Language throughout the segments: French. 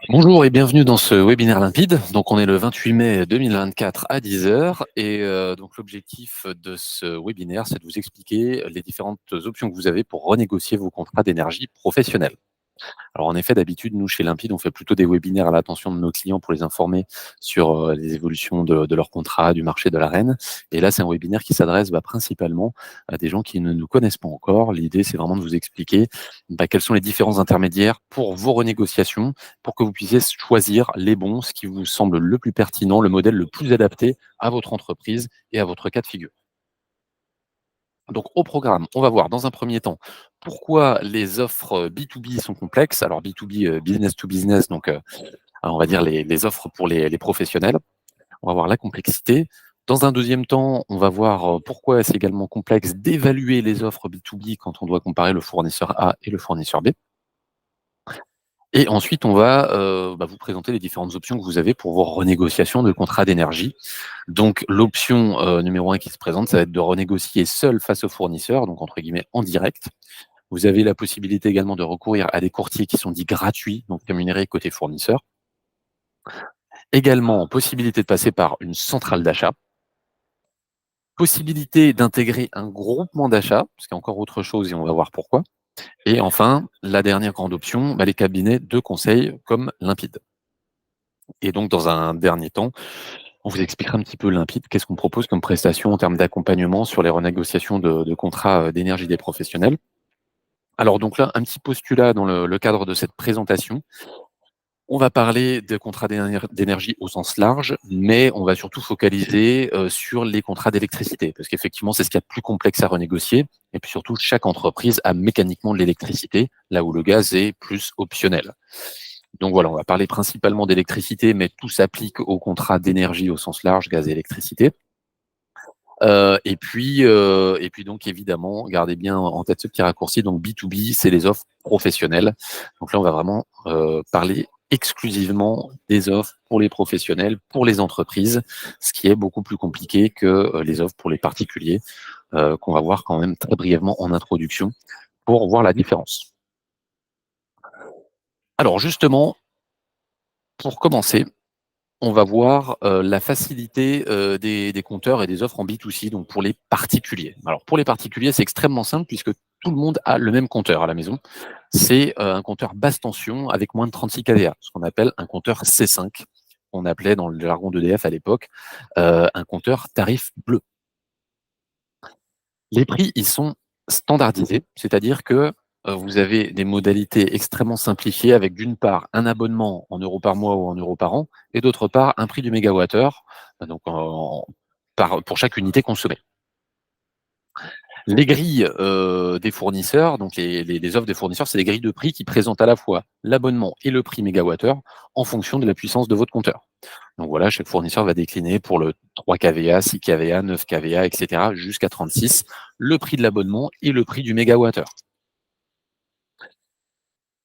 Bonjour et bienvenue dans ce webinaire limpide. Donc on est le 28 mai 2024 à 10 heures et donc l'objectif de ce webinaire, c'est de vous expliquer les différentes options que vous avez pour renégocier vos contrats d'énergie professionnels. Alors en effet, d'habitude, nous, chez Limpide, on fait plutôt des webinaires à l'attention de nos clients pour les informer sur les évolutions de leur contrat, du marché de l'arène. Et là, c'est un webinaire qui s'adresse principalement à des gens qui ne nous connaissent pas encore. L'idée, c'est vraiment de vous expliquer quels sont les différents intermédiaires pour vos renégociations, pour que vous puissiez choisir les bons, ce qui vous semble le plus pertinent, le modèle le plus adapté à votre entreprise et à votre cas de figure. Donc au programme, on va voir dans un premier temps pourquoi les offres B2B sont complexes. Alors B2B, business to business, donc on va dire les offres pour les professionnels. On va voir la complexité. Dans un deuxième temps, on va voir pourquoi c'est également complexe d'évaluer les offres B2B quand on doit comparer le fournisseur A et le fournisseur B. Et ensuite, on va vous présenter les différentes options que vous avez pour vos renégociations de contrats d'énergie. Donc, l'option numéro 1 qui se présente, ça va être de renégocier seul face au fournisseur, donc entre guillemets en direct. Vous avez la possibilité également de recourir à des courtiers qui sont dits gratuits, donc rémunérés côté fournisseur. Également, possibilité de passer par une centrale d'achat. Possibilité d'intégrer un groupement d'achat, ce qui est encore autre chose et on va voir pourquoi. Et enfin, la dernière grande option, les cabinets de conseil comme Limpide. Et donc, dans un dernier temps, on vous expliquera un petit peu Limpide, qu'est-ce qu'on propose comme prestation en termes d'accompagnement sur les renégociations de contrats d'énergie des professionnels. Alors donc là, un petit postulat dans le cadre de cette présentation. On va parler de contrats d'énergie au sens large, mais on va surtout focaliser sur les contrats d'électricité, parce qu'effectivement, c'est ce qu'il y a de plus complexe à renégocier. Et puis surtout, chaque entreprise a mécaniquement de l'électricité, là où le gaz est plus optionnel. Donc voilà, on va parler principalement d'électricité, mais tout s'applique aux contrats d'énergie au sens large, gaz et électricité. Et puis donc évidemment, gardez bien en tête ce petit raccourci, donc B2B, c'est les offres professionnelles. Donc là, on va vraiment parler exclusivement des offres pour les professionnels, pour les entreprises, ce qui est beaucoup plus compliqué que les offres pour les particuliers, qu'on va voir quand même très brièvement en introduction pour voir la différence. Alors justement, pour commencer, on va voir la facilité des compteurs et des offres en B2C, donc pour les particuliers. Alors pour les particuliers, c'est extrêmement simple puisque tout le monde a le même compteur à la maison. C'est un compteur basse tension avec moins de 36 kVA, ce qu'on appelle un compteur C5. On appelait dans le jargon d'EDF à l'époque un compteur tarif bleu. Les prix, ils sont standardisés, c'est-à-dire que vous avez des modalités extrêmement simplifiées avec d'une part un abonnement en euros par mois ou en euros par an et d'autre part un prix du mégawattheure donc pour chaque unité consommée. Les grilles des fournisseurs, donc les offres des fournisseurs, c'est des grilles de prix qui présentent à la fois l'abonnement et le prix mégawattheure en fonction de la puissance de votre compteur. Donc voilà, chaque fournisseur va décliner pour le 3 kVA, 6 kVA, 9 kVA, etc. jusqu'à 36, le prix de l'abonnement et le prix du mégawattheure.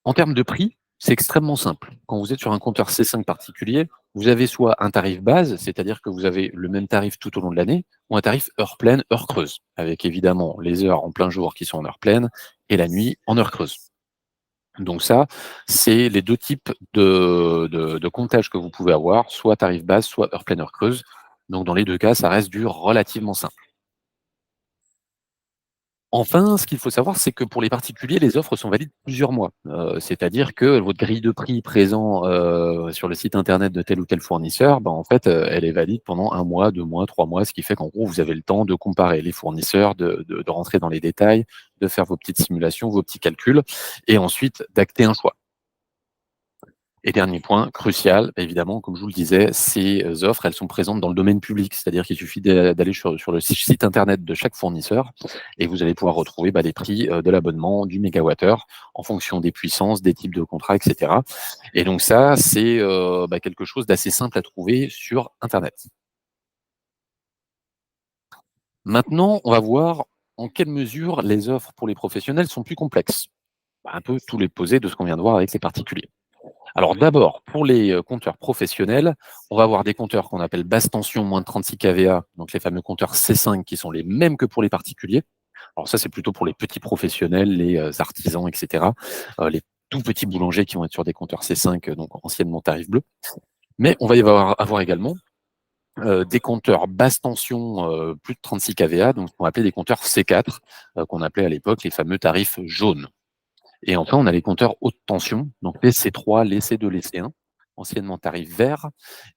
En termes de prix, c'est extrêmement simple. Quand vous êtes sur un compteur C5 particulier, vous avez soit un tarif base, c'est-à-dire que vous avez le même tarif tout au long de l'année, ou un tarif heure pleine, heure creuse, avec évidemment les heures en plein jour qui sont en heure pleine et la nuit en heure creuse. Donc ça, c'est les deux types de comptage que vous pouvez avoir, soit tarif base, soit heure pleine, heure creuse. Donc dans les deux cas, ça reste du relativement simple. Enfin, ce qu'il faut savoir, c'est que pour les particuliers, les offres sont valides plusieurs mois. C'est-à-dire que votre grille de prix présent sur le site internet de tel ou tel fournisseur, en fait, elle est valide pendant 1 mois, 2 mois, 3 mois, ce qui fait qu'en gros, vous avez le temps de comparer les fournisseurs, de rentrer dans les détails, de faire vos petites simulations, vos petits calculs, et ensuite d'acter un choix. Et dernier point crucial, évidemment, comme je vous le disais, ces offres, elles sont présentes dans le domaine public, c'est-à-dire qu'il suffit d'aller sur le site internet de chaque fournisseur et vous allez pouvoir retrouver les prix de l'abonnement, du mégawattheure, en fonction des puissances, des types de contrats, etc. Et donc ça, c'est quelque chose d'assez simple à trouver sur Internet. Maintenant, on va voir en quelle mesure les offres pour les professionnels sont plus complexes. Un peu tous les posés de ce qu'on vient de voir avec les particuliers. Alors d'abord, pour les compteurs professionnels, on va avoir des compteurs qu'on appelle basse tension, moins de 36 kVA, donc les fameux compteurs C5 qui sont les mêmes que pour les particuliers. Alors ça, c'est plutôt pour les petits professionnels, les artisans, etc. Les tout petits boulangers qui vont être sur des compteurs C5, donc anciennement tarif bleu. Mais on va y avoir également des compteurs basse tension, plus de 36 kVA, donc qu'on appelait des compteurs C4, qu'on appelait à l'époque les fameux tarifs jaunes. Et enfin, on a les compteurs haute tension, donc les C3, les C2, les C1, anciennement tarif vert.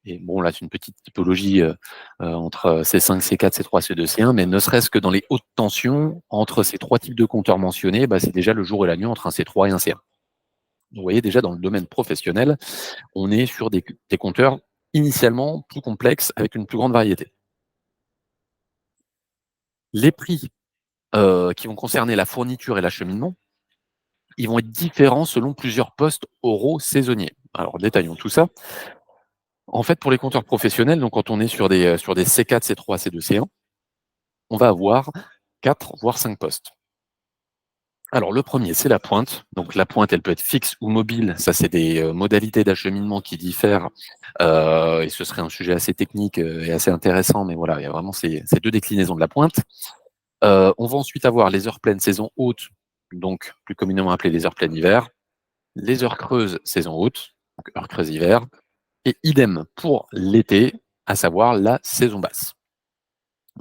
Et bon, là, c'est une petite typologie entre C5, C4, C3, C2, C1, mais ne serait-ce que dans les hautes tensions, entre ces trois types de compteurs mentionnés, bah, c'est déjà le jour et la nuit entre un C3 et un C1. Vous voyez déjà dans le domaine professionnel, on est sur des compteurs initialement plus complexes avec une plus grande variété. Les prix qui vont concerner la fourniture et l'acheminement, ils vont être différents selon plusieurs postes oraux saisonniers. Alors détaillons tout ça. En fait, pour les compteurs professionnels, donc quand on est sur des C4, C3, C2, C1, on va avoir 4 voire 5 postes. Alors le premier, c'est la pointe. Donc la pointe, elle peut être fixe ou mobile. Ça, c'est des modalités d'acheminement qui diffèrent. Et ce serait un sujet assez technique et assez intéressant. Mais voilà, il y a vraiment ces deux déclinaisons de la pointe. On va ensuite avoir les heures pleines saison haute, donc plus communément appelées les heures pleines hiver. Les heures creuses saison haute, donc heures creuses hiver. Et idem pour l'été, à savoir la saison basse.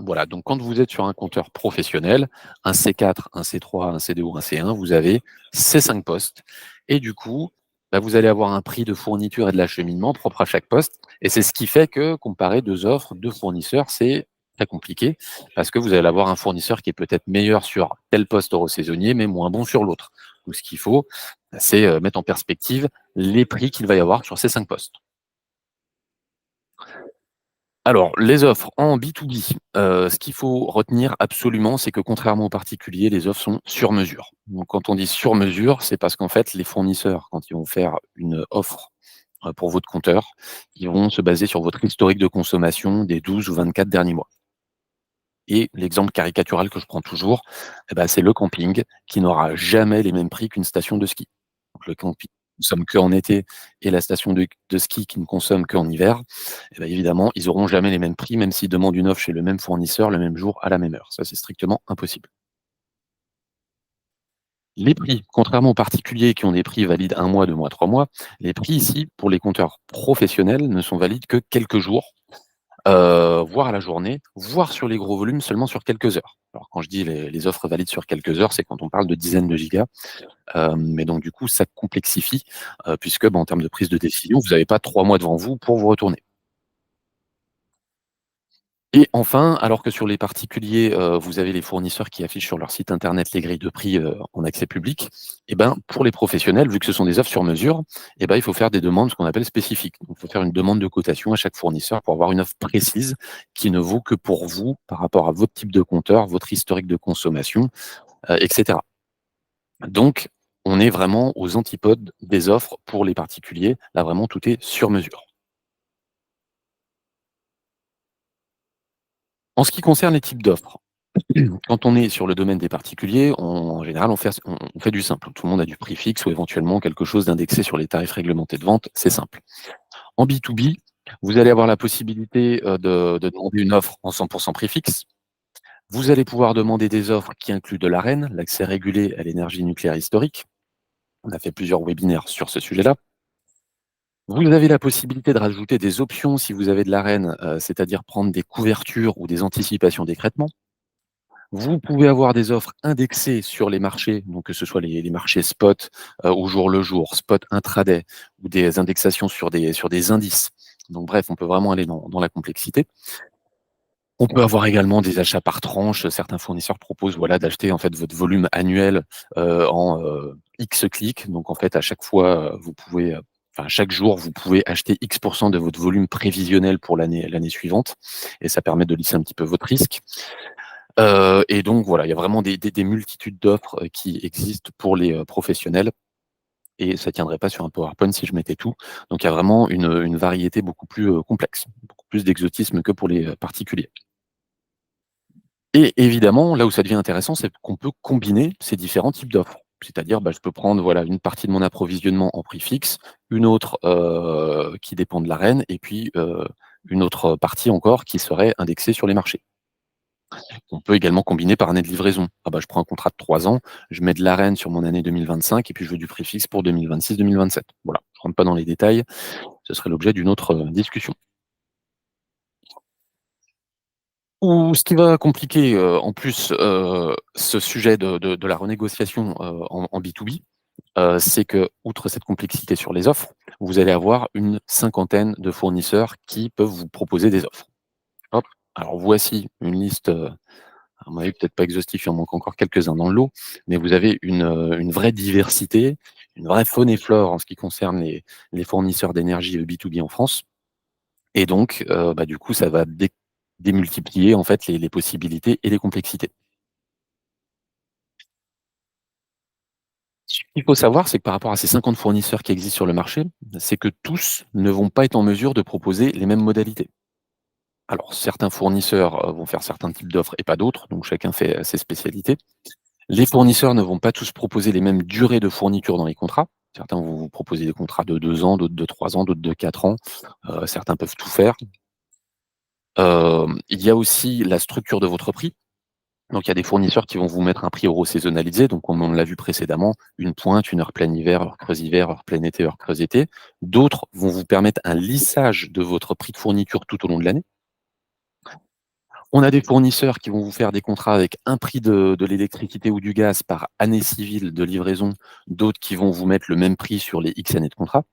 Voilà, donc quand vous êtes sur un compteur professionnel, un C4, un C3, un C2 ou un C1, vous avez ces 5 postes. Et du coup, bah, vous allez avoir un prix de fourniture et de l'acheminement propre à chaque poste. Et c'est ce qui fait que comparer deux offres, deux fournisseurs, c'est très compliqué parce que vous allez avoir un fournisseur qui est peut-être meilleur sur tel poste euro-saisonnier, mais moins bon sur l'autre. Donc ce qu'il faut, c'est mettre en perspective les prix qu'il va y avoir sur ces 5 postes. Alors, les offres en B2B, ce qu'il faut retenir absolument, c'est que contrairement aux particuliers, les offres sont sur mesure. Donc quand on dit sur mesure, c'est parce qu'en fait, les fournisseurs, quand ils vont faire une offre, pour votre compteur, ils vont se baser sur votre historique de consommation des 12 ou 24 derniers mois. Et l'exemple caricatural que je prends toujours, eh ben, c'est le camping qui n'aura jamais les mêmes prix qu'une station de ski. Donc le camping ne consomme qu'en été et la station de ski qui ne consomme qu'en hiver, eh ben, évidemment, ils n'auront jamais les mêmes prix, même s'ils demandent une offre chez le même fournisseur le même jour à la même heure. Ça, c'est strictement impossible. Les prix, contrairement aux particuliers qui ont des prix valides un mois, 2 mois, 3 mois, les prix ici, pour les compteurs professionnels, ne sont valides que quelques jours, voire à la journée, voire sur les gros volumes seulement sur quelques heures. Alors quand je dis les offres valides sur quelques heures, c'est quand on parle de dizaines de gigas. Mais donc du coup, ça complexifie, puisque, bah, en termes de prise de décision, vous n'avez pas 3 mois devant vous pour vous retourner. Et enfin, alors que sur les particuliers, vous avez les fournisseurs qui affichent sur leur site internet les grilles de prix, en accès public, et ben, pour les professionnels, vu que ce sont des offres sur mesure, et ben, il faut faire des demandes, ce qu'on appelle spécifiques. Donc il faut faire une demande de cotation à chaque fournisseur pour avoir une offre précise qui ne vaut que pour vous, par rapport à votre type de compteur, votre historique de consommation, et cetera. Donc on est vraiment aux antipodes des offres pour les particuliers. Là, vraiment, tout est sur mesure. En ce qui concerne les types d'offres, quand on est sur le domaine des particuliers, en général, on fait du simple. Tout le monde a du prix fixe ou éventuellement quelque chose d'indexé sur les tarifs réglementés de vente, c'est simple. En B2B, vous allez avoir la possibilité, de demander une offre en 100 prix fixe. Vous allez pouvoir demander des offres qui incluent de l'Arenh, l'accès régulé à l'énergie nucléaire historique. On a fait plusieurs webinaires sur ce sujet-là. Vous avez la possibilité de rajouter des options si vous avez de l'Arenh, c'est-à-dire prendre des couvertures ou des anticipations d'écrêtement. Vous pouvez avoir des offres indexées sur les marchés, donc que ce soit les marchés spot, au jour le jour, spot intraday ou des indexations sur des indices. Donc bref, on peut vraiment aller dans la complexité. On peut avoir également des achats par tranche. Certains fournisseurs proposent, voilà, d'acheter en fait votre volume annuel, en, X clics. Donc en fait, à chaque fois, vous pouvez, enfin chaque jour, vous pouvez acheter X de votre volume prévisionnel pour l'année suivante et ça permet de lisser un petit peu votre risque. Et donc voilà, il y a vraiment des multitudes d'offres, qui existent pour les, professionnels et ça tiendrait pas sur un PowerPoint si je mettais tout. Donc il y a vraiment une variété beaucoup plus, complexe, beaucoup plus d'exotisme que pour les, particuliers. Et évidemment, là où ça devient intéressant, c'est qu'on peut combiner ces différents types d'offres. C'est-à-dire, bah, je peux prendre, voilà, une partie de mon approvisionnement en prix fixe, une autre, qui dépend de l'Arenh et puis, une autre partie encore qui serait indexée sur les marchés. On peut également combiner par année de livraison. Ah bah, je prends un contrat de 3 ans, je mets de l'arène sur mon année 2025 et puis je veux du prix fixe pour 2026-2027. Voilà, je rentre pas dans les détails, ce serait l'objet d'une autre, discussion. Ou ce qui va compliquer, en plus, ce sujet de la renégociation, en B2B, c'est que, outre cette complexité sur les offres, vous allez avoir une cinquantaine de fournisseurs qui peuvent vous proposer des offres. Hop, alors voici une liste, à mon avis peut-être pas exhaustif, il en manque encore quelques-uns dans le lot, mais vous avez une vraie diversité, une vraie faune et flore en ce qui concerne les fournisseurs d'énergie, B2B en France. Et donc, bah, du coup, ça va démultiplier en fait les possibilités et les complexités. Ce qu'il faut savoir, c'est que par rapport à ces 50 fournisseurs qui existent sur le marché, c'est que tous ne vont pas être en mesure de proposer les mêmes modalités. Alors certains fournisseurs, vont faire certains types d'offres et pas d'autres, donc chacun fait, ses spécialités. Les fournisseurs ne vont pas tous proposer les mêmes durées de fourniture dans les contrats. Certains vont vous proposer des contrats de 2 ans, d'autres de 3 ans, d'autres de 4 ans. Certains peuvent tout faire. Il y a aussi la structure de votre prix. Donc il y a des fournisseurs qui vont vous mettre un prix euro saisonnalisé, donc comme on l'a vu précédemment, une pointe, une heure pleine hiver, heure creuse hiver, heure pleine été, heure creuse été. D'autres vont vous permettre un lissage de votre prix de fourniture tout au long de l'année. On a des fournisseurs qui vont vous faire des contrats avec un prix de l'électricité ou du gaz par année civile de livraison, d'autres qui vont vous mettre le même prix sur les X années de contrat.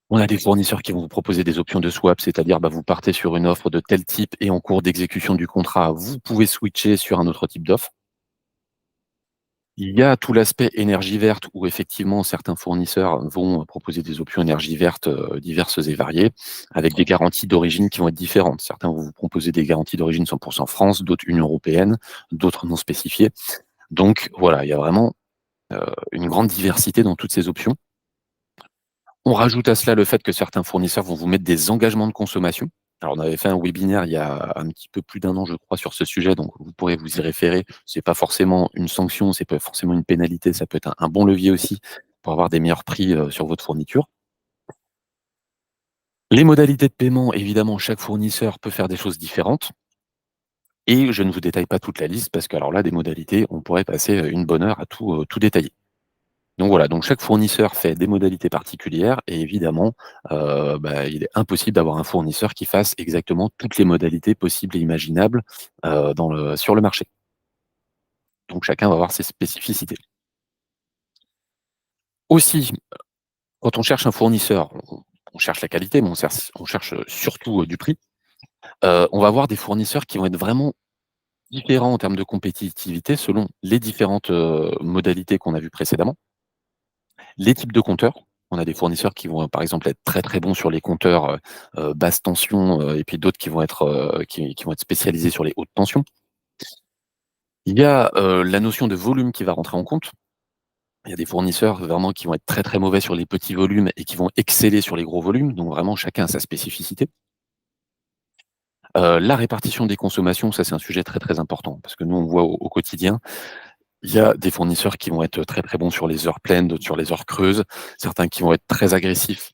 On a des fournisseurs qui vont vous proposer des options de swap, c'est-à-dire, bah, vous partez sur une offre de tel type et en cours d'exécution du contrat, vous pouvez switcher sur un autre type d'offre. Il y a tout l'aspect énergie verte où effectivement certains fournisseurs vont proposer des options énergie verte, diverses et variées, avec des garanties d'origine qui vont être différentes. Certains vont vous proposer des garanties d'origine 100 France, d'autres Union européenne, d'autres non spécifiées. Donc voilà, il y a vraiment, une grande diversité dans toutes ces options. On rajoute à cela le fait que certains fournisseurs vont vous mettre des engagements de consommation. Alors, on avait fait un webinaire il y a un petit peu plus d'1 an, je crois, sur ce sujet, donc vous pourrez vous y référer. C'est pas forcément une sanction, c'est pas forcément une pénalité, ça peut être un bon levier aussi pour avoir des meilleurs prix, sur votre fourniture. Les modalités de paiement, évidemment, chaque fournisseur peut faire des choses différentes et je ne vous détaille pas toute la liste parce que alors là, des modalités, on pourrait passer, une bonne heure à tout détailler. Donc voilà, donc chaque fournisseur fait des modalités particulières et évidemment, bah, il est impossible d'avoir un fournisseur qui fasse exactement toutes les modalités possibles et imaginables, sur le marché. Donc chacun va avoir ses spécificités. Aussi, quand on cherche un fournisseur, on cherche la qualité, mais on cherche surtout, du prix. On va avoir des fournisseurs qui vont être vraiment différents en termes de compétitivité selon les différentes, modalités qu'on a vues précédemment. Les types de compteurs, on a des fournisseurs qui vont, par exemple, être très, très bons sur les compteurs, basse tension, et puis d'autres qui vont être, qui vont être spécialisés sur les hautes tensions. Il y a, la notion de volume qui va rentrer en compte. Il y a des fournisseurs vraiment qui vont être très, très mauvais sur les petits volumes et qui vont exceller sur les gros volumes, donc vraiment chacun a sa spécificité. La répartition des consommations, ça c'est un sujet très, très important parce que nous on le voit au quotidien. Il y a des fournisseurs qui vont être très, très bons sur les heures pleines, d'autres sur les heures creuses, certains qui vont être très agressifs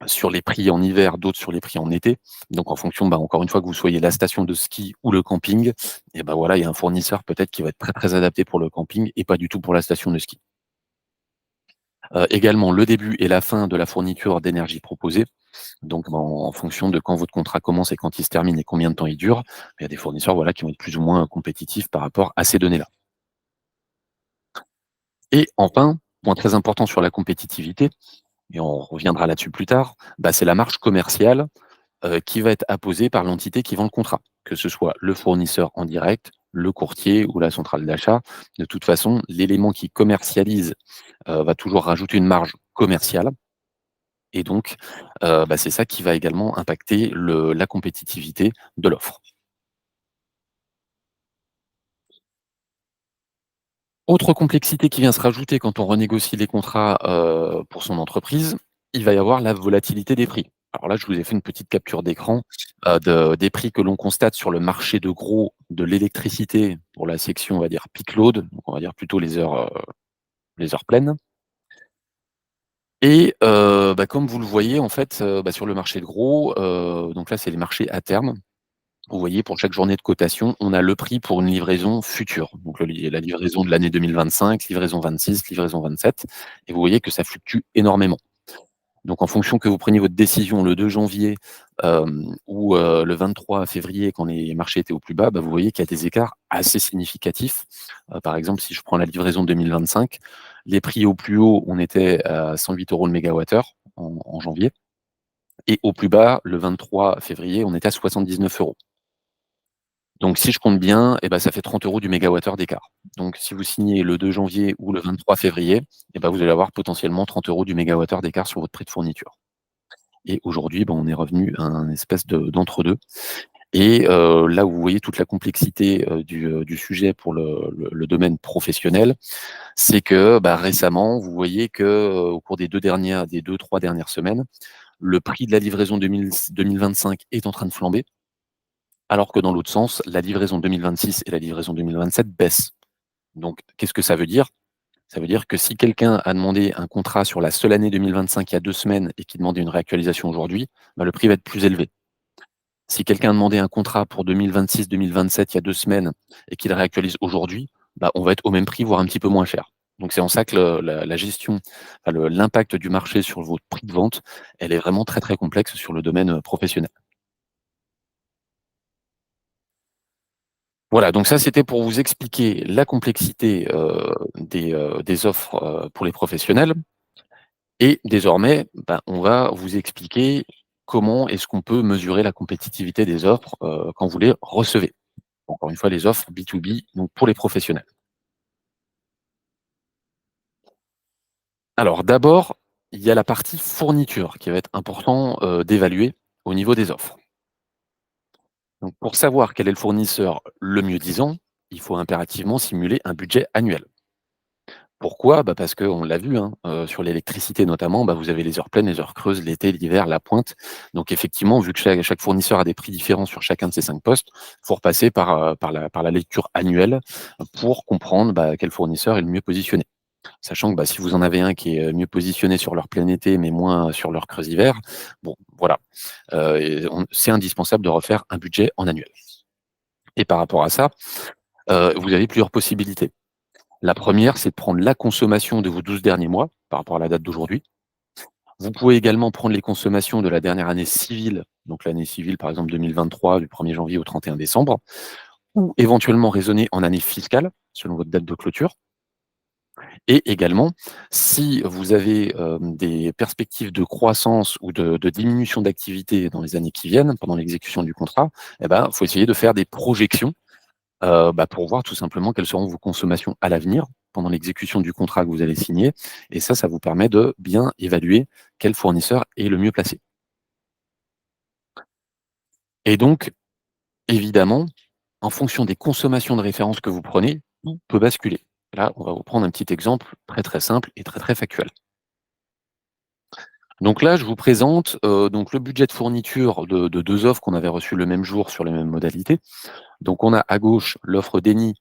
sur les prix en hiver, d'autres sur les prix en été. Donc en fonction, bah, encore une fois, que vous soyez la station de ski ou le camping, et bah, voilà, il y a un fournisseur peut-être qui va être très, très adapté pour le camping et pas du tout pour la station de ski. Également le début et la fin de la fourniture d'énergie proposée, donc en fonction de quand votre contrat commence et quand il se termine et combien de temps il dure, il y a des fournisseurs, voilà, qui vont être plus ou moins compétitifs par rapport à ces données-là. Et enfin, point très important sur la compétitivité, et on reviendra là-dessus plus tard, bah, c'est la marge commerciale qui va être apposé par l'entité qui vend le contrat, que ce soit le fournisseur en direct, le courtier ou la centrale d'achat. De toute façon, l'élément qui commercialise, va toujours rajouter une marge commerciale et donc, bah, c'est ça qui va également impacter la compétitivité de l'offre. Autre complexité qui vient se rajouter quand on renégocie les contrats, pour son entreprise, il va y avoir la volatilité des prix. Alors là, je vous ai fait une petite capture d'écran, des prix que l'on constate sur le marché de gros de l'électricité pour la section, on va dire peak load, donc on va dire plutôt les heures pleines et bah, comme vous le voyez en fait, bah, sur le marché de gros, donc là, c'est les marchés à terme. Vous voyez, pour chaque journée de cotation, on a le prix pour une livraison future. Donc la livraison de l'année 2025, livraison 26, livraison 27 et vous voyez que ça fluctue énormément. Donc en fonction que vous preniez votre décision le 2 janvier, ou le 23 février quand les marchés étaient au plus bas, bah, vous voyez qu'il y a des écarts assez significatifs. Par exemple, si je prends la livraison 2025, les prix au plus haut, on était à 108 € le mégawattheure en janvier et au plus bas, le 23 février, on était à 79 €. Donc si je compte bien et bah, ça fait 30 € du mégawattheure d'écart. Donc si vous signez le 2 janvier ou le 23 février et bah, vous allez avoir potentiellement 30 € du mégawattheure d'écart sur votre prix de fourniture. Et aujourd'hui, ben, on est revenu à un espèce d'entre-deux et là où vous voyez toute la complexité, du sujet pour le domaine professionnel, c'est que, bah, récemment, vous voyez que, au cours des 2-3 dernières semaines, le prix de la livraison 2025 est en train de flamber, alors que dans l'autre sens, la livraison 2026 et la livraison 2027 baissent. Donc qu'est-ce que ça veut dire? Ça veut dire que si quelqu'un a demandé un contrat sur la seule année 2025 il y a 2 semaines et qui demandait une réactualisation aujourd'hui, bah, le prix va être plus élevé. Si quelqu'un a demandé un contrat pour 2026-2027 il y a 2 semaines et qu'il réactualise aujourd'hui, bah, on va être au même prix, voire un petit peu moins cher. Donc c'est en ça que la gestion, enfin l'impact du marché sur votre prix de vente, elle est vraiment très, très complexe sur le domaine, professionnel. Voilà, donc ça, c'était pour vous expliquer la complexité, des offres, pour les professionnels. Et désormais, bah, on va vous expliquer comment est-ce qu'on peut mesurer la compétitivité des offres, quand vous les recevez. Encore une fois, les offres B2B, donc pour les professionnels. Alors d'abord, il y a la partie fourniture qui va être important, d'évaluer au niveau des offres. Donc pour savoir quel est le fournisseur le mieux disant, il faut impérativement simuler un budget annuel. Pourquoi? Bah, parce qu'on l'a vu, hein, sur l'électricité notamment, bah, vous avez les heures pleines, les heures creuses, l'été, l'hiver, la pointe. Donc effectivement, vu que chaque fournisseur a des prix différents sur chacun de ces 5 postes, il faut repasser par la lecture annuelle pour comprendre, bah, quel fournisseur est le mieux positionné. Sachant que, bah, si vous en avez un qui est, mieux positionné sur l'heure plein été, mais moins sur l'heure creuse hiver, bon, voilà, c'est indispensable de refaire un budget en annuel. Et par rapport à ça, vous avez plusieurs possibilités. La première, c'est de prendre la consommation de vos 12 derniers mois, par rapport à la date d'aujourd'hui. Vous pouvez également prendre les consommations de la dernière année civile, donc l'année civile, par exemple 2023, du 1er janvier au 31 décembre, ou éventuellement raisonner en année fiscale, selon votre date de clôture. Et également, si vous avez, des perspectives de croissance ou de diminution d'activité dans les années qui viennent, pendant l'exécution du contrat, eh ben, faut essayer de faire des projections, bah, pour voir tout simplement quelles seront vos consommations à l'avenir, pendant l'exécution du contrat que vous allez signer et ça vous permet de bien évaluer quel fournisseur est le mieux placé. Et donc, évidemment, en fonction des consommations de référence que vous prenez, tout peut basculer. Là, on va vous prendre un petit exemple très, très simple et très, très factuel. Donc là, je vous présente, donc le budget de fourniture de 2 offres qu'on avait reçues le même jour sur les mêmes modalités. Donc on a à gauche l'offre d'Eni,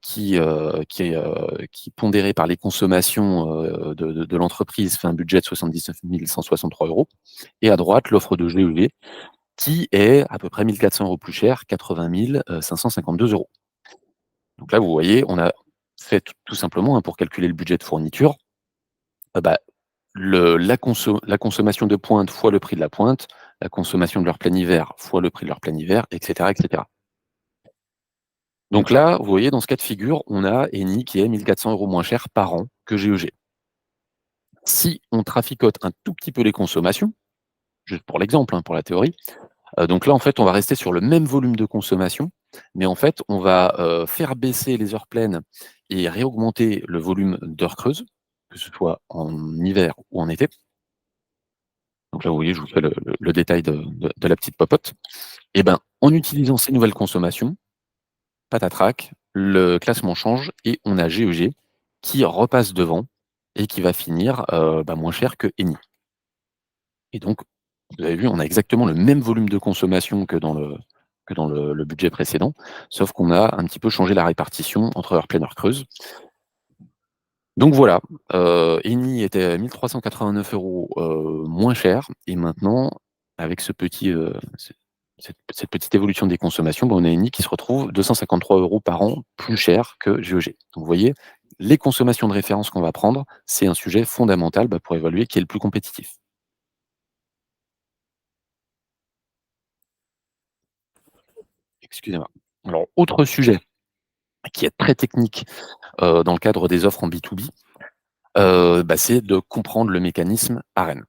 qui pondérée par les consommations, de l'entreprise fait un budget de 79 163 € et à droite l'offre de GEG qui est à peu près 1 400 € plus cher, 80 552 €. Donc là, vous voyez, on a fait tout simplement, hein, pour calculer le budget de fourniture, bah, la consommation de pointe fois le prix de la pointe, la consommation de leur plein hiver fois le prix de leur plein hiver et cetera et cetera. Donc là, vous voyez, dans ce cas de figure, on a Eni qui est 1 400 € moins cher par an que GEG. Si on traficote un tout petit peu les consommations, juste pour l'exemple, hein, pour la théorie, donc là, en fait, on va rester sur le même volume de consommation, mais en fait, on va, faire baisser les heures pleines et réaugmenter le volume d'heures creuses, que ce soit en hiver ou en été. Donc là, vous voyez, je vous fais le détail de la petite popote. Et ben, en utilisant ces nouvelles consommations, patatrac, le classement change et on a GEG qui repasse devant et qui va finir, bah, moins cher que Eni. Et donc, vous avez vu, on a exactement le même volume de consommation que dans le budget précédent, sauf qu'on a un petit peu changé la répartition entre heure pleine, heure creuse. Donc voilà, Eni était à 1 389 € moins cher et maintenant avec ce petit, Cette petite évolution des consommations, bah, on a Eni qui se retrouve 253 € par an plus cher que GEG. Donc vous voyez, les consommations de référence qu'on va prendre, c'est un sujet fondamental, bah, pour évaluer qui est le plus compétitif. Excusez-moi. Alors autre sujet qui est très technique, dans le cadre des offres en B2B, bah, c'est de comprendre le mécanisme ARENH.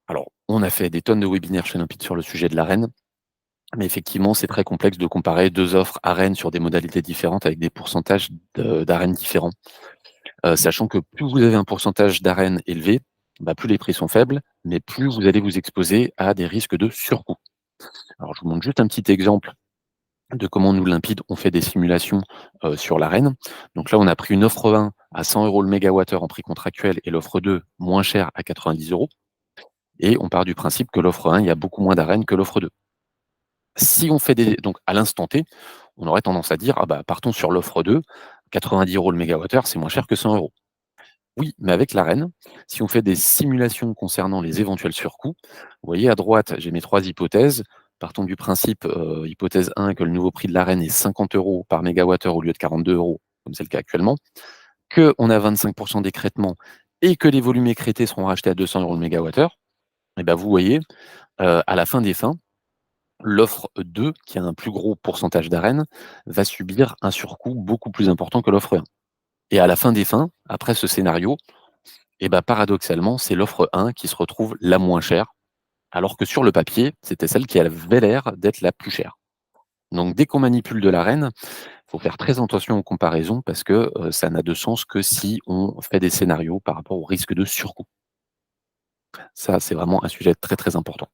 Alors, on a fait des tonnes de webinaires chez Limpide sur le sujet de l'ARENH, mais effectivement, c'est très complexe de comparer 2 offres ARENH sur des modalités différentes avec des pourcentages d'ARENH différents. Sachant que plus vous avez un pourcentage d'ARENH élevé, bah, plus les prix sont faibles, mais plus vous allez vous exposer à des risques de surcoût. Alors je vous montre juste un petit exemple de comment nous, Limpide, on fait des simulations, sur l'ARENH. Donc là, on a pris une offre 1 à 100 € le mégawattheure en prix contractuel et l'offre 2 moins chère à 90 € et on part du principe que l'offre 1, il y a beaucoup moins d'ARENH que l'offre 2. Si on fait des donc à l'instant T, on aurait tendance à dire: «Ah bah, partons sur l'offre 2, 90 € le mégawattheure, c'est moins cher que 100 €». Oui, mais avec l'ARENH, si on fait des simulations concernant les éventuels surcoûts, vous voyez à droite, j'ai mes 3 hypothèses. Partons du principe, hypothèse 1, que le nouveau prix de l'ARENH est 50 € par mégawattheure au lieu de 42 €, comme c'est le cas actuellement, qu'on a 25 d'écrêtement et que les volumes écrêtés seront rachetés à 200 € le mégawattheure. Et bah, vous voyez, à la fin des fins, l'offre 2, qui a un plus gros pourcentage d'ARENH, va subir un surcoût beaucoup plus important que l'offre 1. Et à la fin des fins, après ce scénario, et bah, paradoxalement, c'est l'offre 1 qui se retrouve la moins chère, alors que sur le papier, c'était celle qui avait l'air d'être la plus chère. Donc dès qu'on manipule de l'arène, il faut faire très attention aux comparaisons parce que, ça n'a de sens que si on fait des scénarios par rapport au risque de surcoût. Ça, c'est vraiment un sujet très, très important.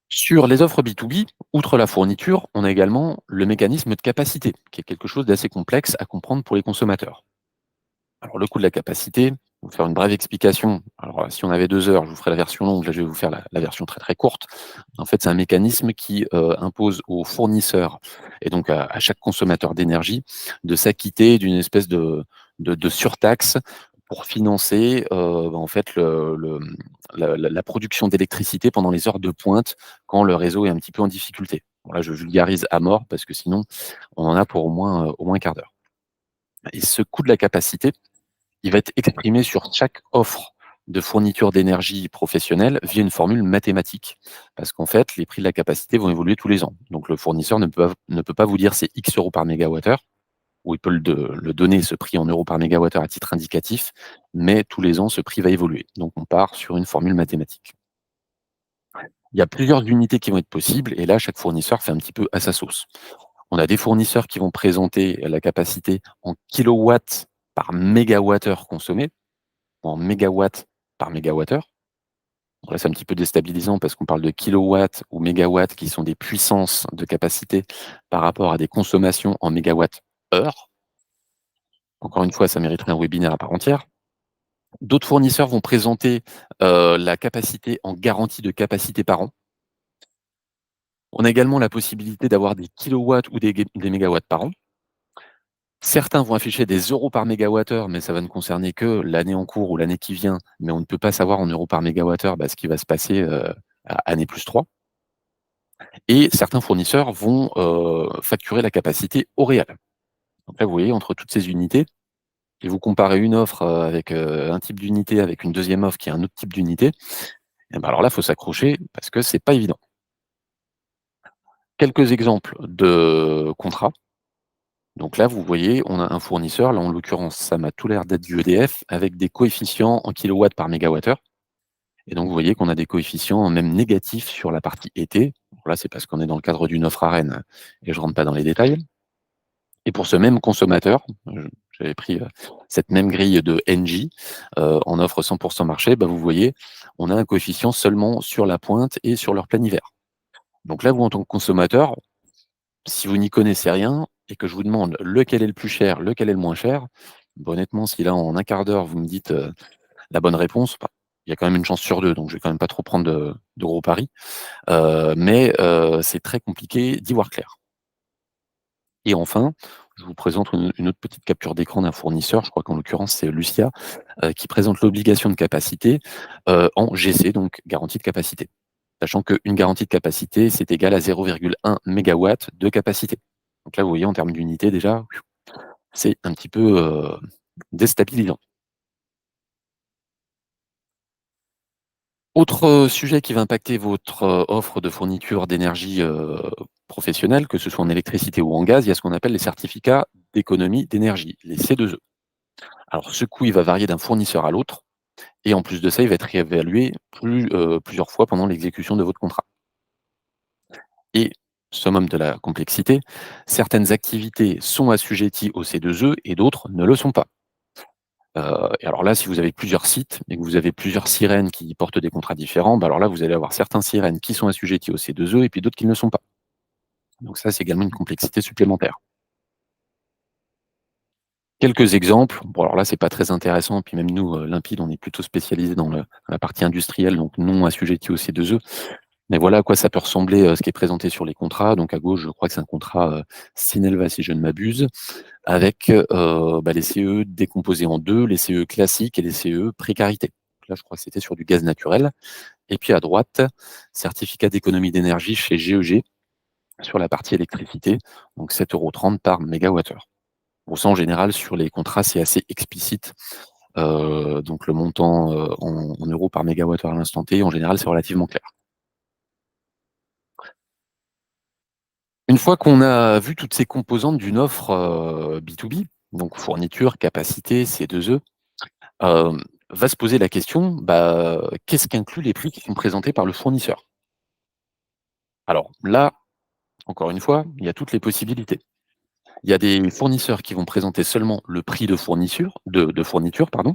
Sur les offres B2B, outre la fourniture, on a également le mécanisme de capacité, qui est quelque chose d'assez complexe à comprendre pour les consommateurs. Alors le coût de la capacité, pour vous faire une brève explication, alors, si on avait 2 heures, je vous ferai la version longue, là je vais vous faire la version très, très courte. En fait, c'est un mécanisme qui, impose aux fournisseurs et donc à chaque consommateur d'énergie de s'acquitter d'une espèce de surtaxe pour financer, bah, en fait la production d'électricité pendant les heures de pointe quand le réseau est un petit peu en difficulté. Bon là, je vulgarise à mort parce que sinon on en a pour au moins un quart d'heure et ce coût de la capacité, il va être exprimé sur chaque offre de fourniture d'énergie professionnelle via une formule mathématique. Parce qu'en fait, les prix de la capacité vont évoluer tous les ans. Donc le fournisseur ne peut pas vous dire c'est X euros par mégawattheure, ou il peut le donner ce prix en euros par mégawattheure à titre indicatif, mais tous les ans, ce prix va évoluer. Donc on part sur une formule mathématique. Il y a plusieurs unités qui vont être possibles, et là, chaque fournisseur fait un petit peu à sa sauce. On a des fournisseurs qui vont présenter la capacité en kilowatts par mégawattheure consommé, en mégawatts par mégawattheure. Bon là, c'est un petit peu déstabilisant parce qu'on parle de kilowatts ou mégawatts qui sont des puissances de capacité par rapport à des consommations en mégawattheure. Encore une fois, ça mériterait un webinaire à part entière. D'autres fournisseurs vont présenter, la capacité en garantie de capacité par an. On a également la possibilité d'avoir des kilowatts ou des mégawatts par an. Certains vont afficher des euros par mégawattheure, mais ça va ne concerner que l'année en cours ou l'année qui vient, mais on ne peut pas savoir en euros par mégawattheure, bah, ce qui va se passer, à année plus 3. Et certains fournisseurs vont, facturer la capacité au réal. Donc là, vous voyez, entre toutes ces unités, et vous comparez une offre, avec, un type d'unité avec une deuxième offre qui a un autre type d'unité, et ben alors là, il faut s'accrocher parce que c'est pas évident. Quelques exemples de contrats. Donc là, vous voyez, on a un fournisseur, là en l'occurrence, ça m'a tout l'air d'être du EDF, avec des coefficients en kilowatts par mégawattheure. Et donc vous voyez qu'on a des coefficients même négatifs sur la partie été. Donc là, c'est parce qu'on est dans le cadre d'une offre ARENH et je rentre pas dans les détails. Et pour ce même consommateur, j'avais pris, cette même grille de Engie, en offre 100 marché, bah, vous voyez, on a un coefficient seulement sur la pointe et sur leur plein hiver. Donc là, vous, en tant que consommateur, si vous n'y connaissez rien et que je vous demande lequel est le plus cher, lequel est le moins cher, bah, honnêtement, si là, en un quart d'heure, vous me dites, la bonne réponse, bah, il y a quand même une chance sur 2, donc je vais quand même pas trop prendre de gros paris. Mais c'est très compliqué d'y voir clair. Et enfin, je vous présente une autre petite capture d'écran d'un fournisseur, je crois qu'en l'occurrence c'est Lucia, qui présente l'obligation de capacité, en GC, donc garantie de capacité. Sachant qu'une garantie de capacité, c'est égal à 0,1 mégawatt de capacité. Donc là, vous voyez, en termes d'unité, déjà, c'est un petit peu, déstabilisant. Autre, sujet qui va impacter votre, offre de fourniture d'énergie, professionnelle, que ce soit en électricité ou en gaz, il y a ce qu'on appelle les certificats d'économie d'énergie, les C2E. Alors ce coût, il va varier d'un fournisseur à l'autre et en plus de ça, il va être réévalué plusieurs fois pendant l'exécution de votre contrat. Et summum de la complexité, certaines activités sont assujetties au C2E et d'autres ne le sont pas. Et alors là, si vous avez plusieurs sites et que vous avez plusieurs sirènes qui portent des contrats différents, bah, alors là, vous allez avoir certains sirènes qui sont assujettis au C2E et puis d'autres qui ne le sont pas. Donc ça, c'est également une complexité supplémentaire. Quelques exemples, bon alors là, c'est pas très intéressant, puis même nous, Limpide, on est plutôt spécialisés dans la partie industrielle, donc non assujettis au C2E. Mais voilà à quoi ça peut ressembler, ce qui est présenté sur les contrats. Donc à gauche, je crois que c'est un contrat, Synelva, si je ne m'abuse, avec, bah, les CE décomposés en 2, les CE classiques et les CE précarité. Là, je crois que c'était sur du gaz naturel. Et puis à droite, certificat d'économie d'énergie chez GEG sur la partie électricité, donc 7,30 € par mégawattheure. Bon ça, en général, sur les contrats, c'est assez explicite. Donc le montant, en euros par mégawattheure à l'instant T, en général, c'est relativement clair. Une fois qu'on a vu toutes ces composantes d'une offre, B2B, donc fourniture, capacité, C2E, va se poser la question, bah, qu'est-ce qu'incluent les prix qui sont présentés par le fournisseur? Alors là, encore une fois, il y a toutes les possibilités. Il y a des fournisseurs qui vont présenter seulement le prix de fourniture, pardon,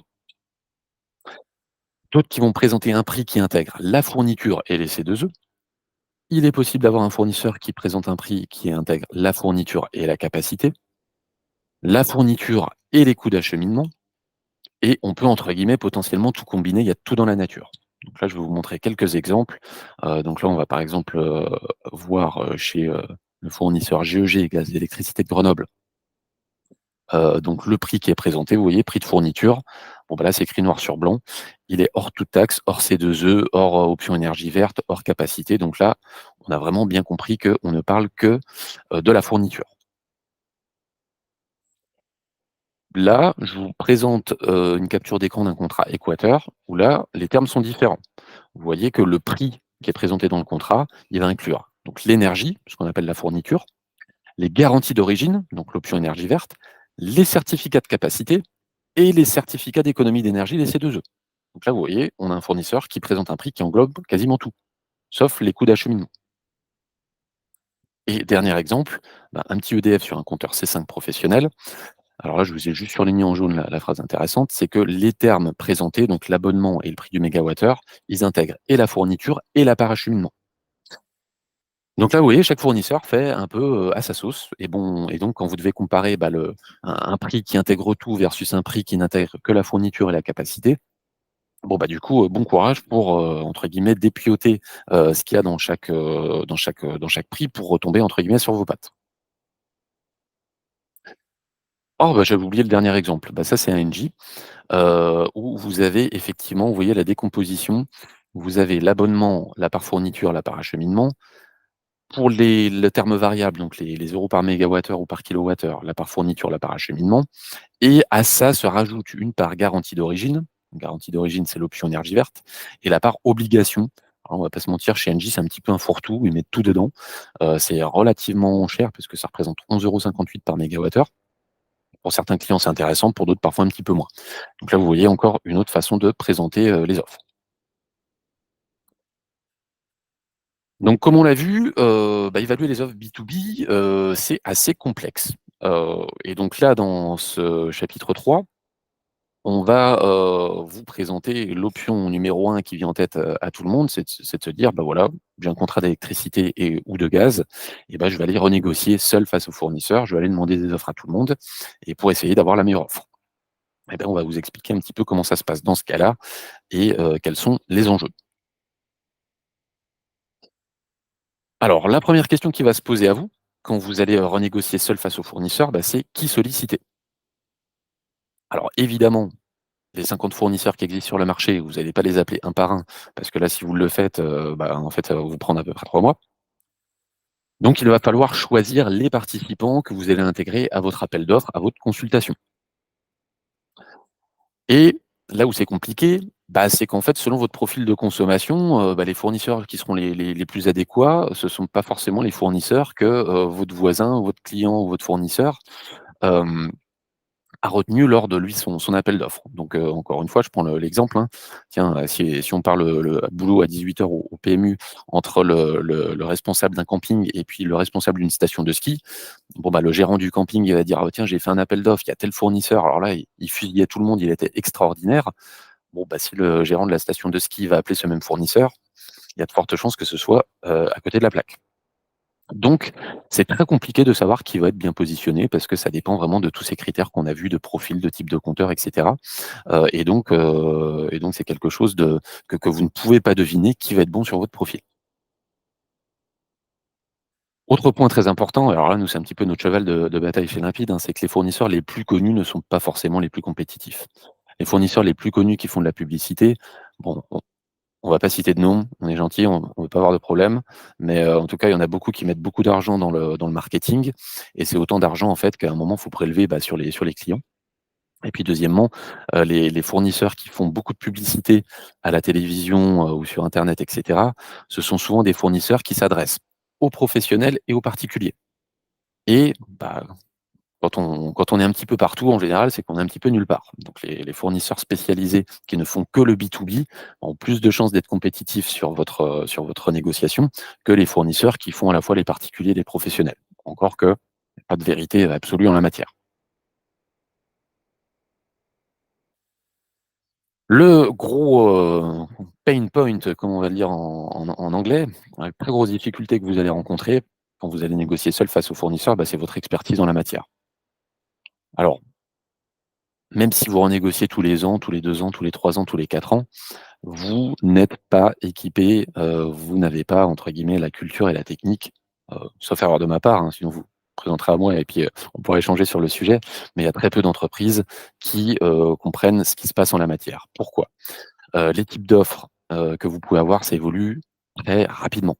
d'autres qui vont présenter un prix qui intègre la fourniture et les C2E. Il est possible d'avoir un fournisseur qui présente un prix qui intègre la fourniture et la capacité, la fourniture et les coûts d'acheminement. Et on peut, entre guillemets, potentiellement tout combiner, il y a tout dans la nature. Donc là, je vais vous montrer quelques exemples. Donc là, on va par exemple, voir, chez, le fournisseur GEG Gaz et Électricité de Grenoble, donc le prix qui est présenté, vous voyez, prix de fourniture. Bon, bah, là, c'est écrit noir sur blanc. Il est hors toute taxe, hors C2E, hors, option énergie verte, hors capacité. Donc là, on a vraiment bien compris qu'on ne parle que, de la fourniture. Là, je vous présente, une capture d'écran d'un contrat Équateur où là, les termes sont différents. Vous voyez que le prix qui est présenté dans le contrat, il va inclure donc l'énergie, ce qu'on appelle la fourniture, les garanties d'origine, donc l'option énergie verte, les certificats de capacité et les certificats d'économie d'énergie, les C2E. Donc là, vous voyez, on a un fournisseur qui présente un prix qui englobe quasiment tout, sauf les coûts d'acheminement. Et dernier exemple, bah, un petit EDF sur un compteur C5 professionnel. Alors là, je vous ai juste surligné en jaune la phrase intéressante, c'est que les termes présentés, donc l'abonnement et le prix du mégawattheure, ils intègrent et la fourniture et la part acheminement. Donc là, vous voyez, chaque fournisseur fait un peu, à sa sauce et bon et donc quand vous devez comparer, bah, un prix qui intègre tout versus un prix qui n'intègre que la fourniture et la capacité, bon, bah, du coup, bon courage pour, entre guillemets «dépioter», ce qu'il y a dans chaque prix pour retomber entre guillemets «sur vos pattes». Oh, bah, j'avais oublié le dernier exemple. Bah, ça, c'est un Engie, où vous avez effectivement, vous voyez la décomposition. Vous avez l'abonnement, la part fourniture, la part acheminement. Pour le terme variable, donc les euros par mégawattheure ou par kilowattheure, la part fourniture, la part acheminement et à ça se rajoute une part garantie d'origine. Garantie d'origine, c'est l'option énergie verte et la part obligation. Alors on va pas se mentir, chez Engie, c'est un petit peu un fourre-tout, ils mettent tout dedans. C'est relativement cher parce que ça représente 11,58 € par mégawattheure. Pour certains clients, c'est intéressant, pour d'autres, parfois un petit peu moins. Donc là, vous voyez encore une autre façon de présenter, les offres. Donc comme on l'a vu, bah, évaluer les offres B2B, c'est assez complexe. Et donc là, dans ce chapitre 3, on va, vous présenter l'option numéro 1 qui vient en tête, à tout le monde, c'est de se dire: «Bah, voilà, j'ai un contrat d'électricité et ou de gaz et bah, je vais aller renégocier seul face au fournisseur, je vais aller demander des offres à tout le monde et pour essayer d'avoir la meilleure offre». Et ben, on va vous expliquer un petit peu comment ça se passe dans ce cas-là et quels sont les enjeux. Alors, la première question qui va se poser à vous, quand vous allez, renégocier seul face au fournisseur, bah, c'est qui solliciter? Alors évidemment, Les 50 fournisseurs qui existent sur le marché, vous n'allez pas les appeler un par un, parce que là, si vous le faites, bah, en fait, ça va vous prendre à peu près 3 mois. Donc il va falloir choisir les participants que vous allez intégrer à votre appel d'offres, à votre consultation. Et là où c'est compliqué, bah, c'est qu'en fait, selon votre profil de consommation, bah, les fournisseurs qui seront les plus adéquats, ce ne sont pas forcément les fournisseurs que, votre voisin, votre client ou votre fournisseur, hem a retenu lors de lui son appel d'offres. Donc, encore une fois, je prends l'exemple, hein. Tiens, si on parle, le boulot à 18 h au PMU entre le responsable d'un camping et puis le responsable d'une station de ski, bon, bah, le gérant du camping, il va dire: «Ah bah, tiens, j'ai fait un appel d'offres, il y a tel fournisseur». Alors là, il fusillait tout le monde, il était extraordinaire. Bon, bah, si le gérant de la station de ski va appeler ce même fournisseur, il y a de fortes chances que ce soit, à côté de la plaque. Donc, c'est très compliqué de savoir qui va être bien positionné parce que ça dépend vraiment de tous ces critères qu'on a vus de profil, de type de compteur, et cetera. Et donc c'est quelque chose que vous ne pouvez pas deviner qui va être bon sur votre profil. Autre point très important, alors là, nous, c'est un petit peu notre cheval de bataille chez Limpide, hein, c'est que les fournisseurs les plus connus ne sont pas forcément les plus compétitifs. Les fournisseurs les plus connus qui font de la publicité, bon, on va pas citer de nom, on est gentil, on veut pas avoir de problème, mais en tout cas, il y en a beaucoup qui mettent beaucoup d'argent dans le marketing et c'est autant d'argent, en fait, qu'à un moment, il faut prélever, bah, sur les clients. Et puis deuxièmement, les fournisseurs qui font beaucoup de publicité à la télévision, ou sur internet et cetera, ce sont souvent des fournisseurs qui s'adressent aux professionnels et aux particuliers. Et bah, quand on est un petit peu partout, en général, c'est qu'on est un petit peu nulle part. Donc les fournisseurs spécialisés qui ne font que le B2B ont plus de chances d'être compétitifs sur votre négociation que les fournisseurs qui font à la fois les particuliers et les professionnels. Encore que, pas de vérité absolue en la matière. Le gros, pain point, comme on va le dire en anglais, la très grosse difficulté que vous allez rencontrer quand vous allez négocier seul face aux fournisseurs, bah, c'est votre expertise en la matière. Alors, même si vous renégociez tous les ans, tous les 2 ans, tous les 3 ans, tous les 4 ans, vous n'êtes pas équipé, vous n'avez pas entre guillemets «la culture et la technique», sauf erreur de ma part, hein, sinon vous présenterez à moi et puis, on pourrait échanger sur le sujet. Mais il y a très peu d'entreprises qui, comprennent ce qui se passe en la matière. Pourquoi? Les types d'offres, que vous pouvez avoir, ça évolue très rapidement.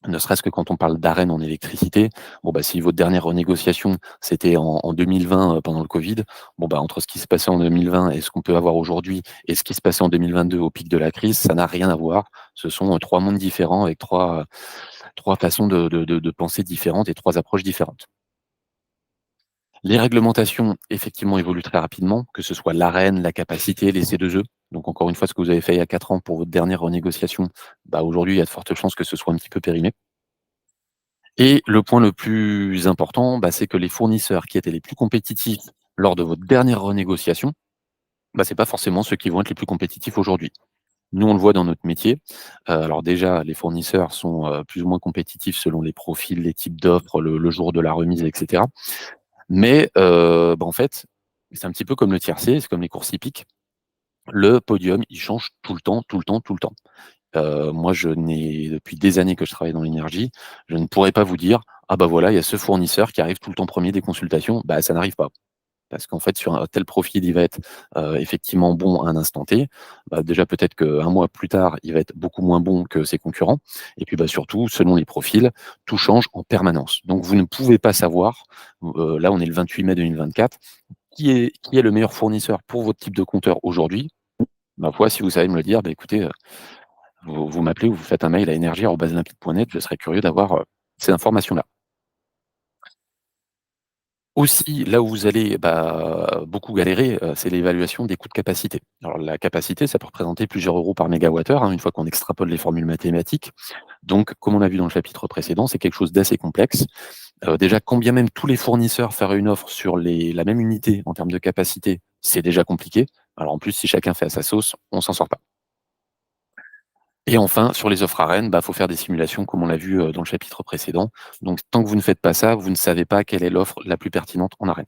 Ne serait-ce que quand on parle d'arène en électricité, bon, bah, si votre dernière renégociation, c'était en 2020, pendant le Covid, bon, bah, entre ce qui se passait en 2020 et ce qu'on peut avoir aujourd'hui et ce qui se passait en 2022 au pic de la crise, ça n'a rien à voir. Ce sont, 3 mondes différents avec 3 façons de penser différentes et 3 approches différentes. Les réglementations, effectivement, évoluent très rapidement, que ce soit l'Arenh, la capacité, les C2E. Donc encore une fois, ce que vous avez fait il y a 4 ans pour votre dernière renégociation, bah, aujourd'hui, il y a de fortes chances que ce soit un petit peu périmé. Et le point le plus important, bah, c'est que les fournisseurs qui étaient les plus compétitifs lors de votre dernière renégociation, bah, c'est pas forcément ceux qui vont être les plus compétitifs aujourd'hui. Nous, on le voit dans notre métier. Alors déjà, les fournisseurs sont, plus ou moins compétitifs selon les profils, les types d'offres, le jour de la remise et cetera. Mais, bah, en fait, c'est un petit peu comme le tiercé, c'est comme les courses hippiques. Le podium, il change tout le temps, tout le temps, tout le temps. Moi, je n'ai depuis des années que je travaille dans l'énergie, je ne pourrais pas vous dire: «Ah bah, voilà, il y a ce fournisseur qui arrive tout le temps premier des consultations». Bah, ça n'arrive pas. Parce qu'en fait, sur un tel profil, il va être, effectivement bon à un instant T. Bah, déjà, peut-être qu'un mois plus tard, il va être beaucoup moins bon que ses concurrents et puis, bah, surtout, selon les profils, tout change en permanence. Donc vous ne pouvez pas savoir, là, on est le 28 mai 2024, qui est le meilleur fournisseur pour votre type de compteur aujourd'hui. Ma foi, si vous savez me le dire, bah, écoutez, vous m'appelez ou vous faites un mail à énergie@limpide.net, je serais curieux d'avoir, ces informations-là. Aussi, là où vous allez, bah, beaucoup galérer, c'est l'évaluation des coûts de capacité. Alors la capacité, ça peut représenter plusieurs euros par mégawattheure, hein, une fois qu'on extrapole les formules mathématiques. Donc, comme on a vu dans le chapitre précédent, c'est quelque chose d'assez complexe. Déjà, quand bien même tous les fournisseurs feraient une offre sur la même unité en termes de capacité, c'est déjà compliqué. Alors en plus, si chacun fait à sa sauce, on s'en sort pas. Et enfin, sur les offres ARENH, bah, faut faire des simulations comme on l'a vu, dans le chapitre précédent. Donc tant que vous ne faites pas ça, vous ne savez pas quelle est l'offre la plus pertinente en ARENH.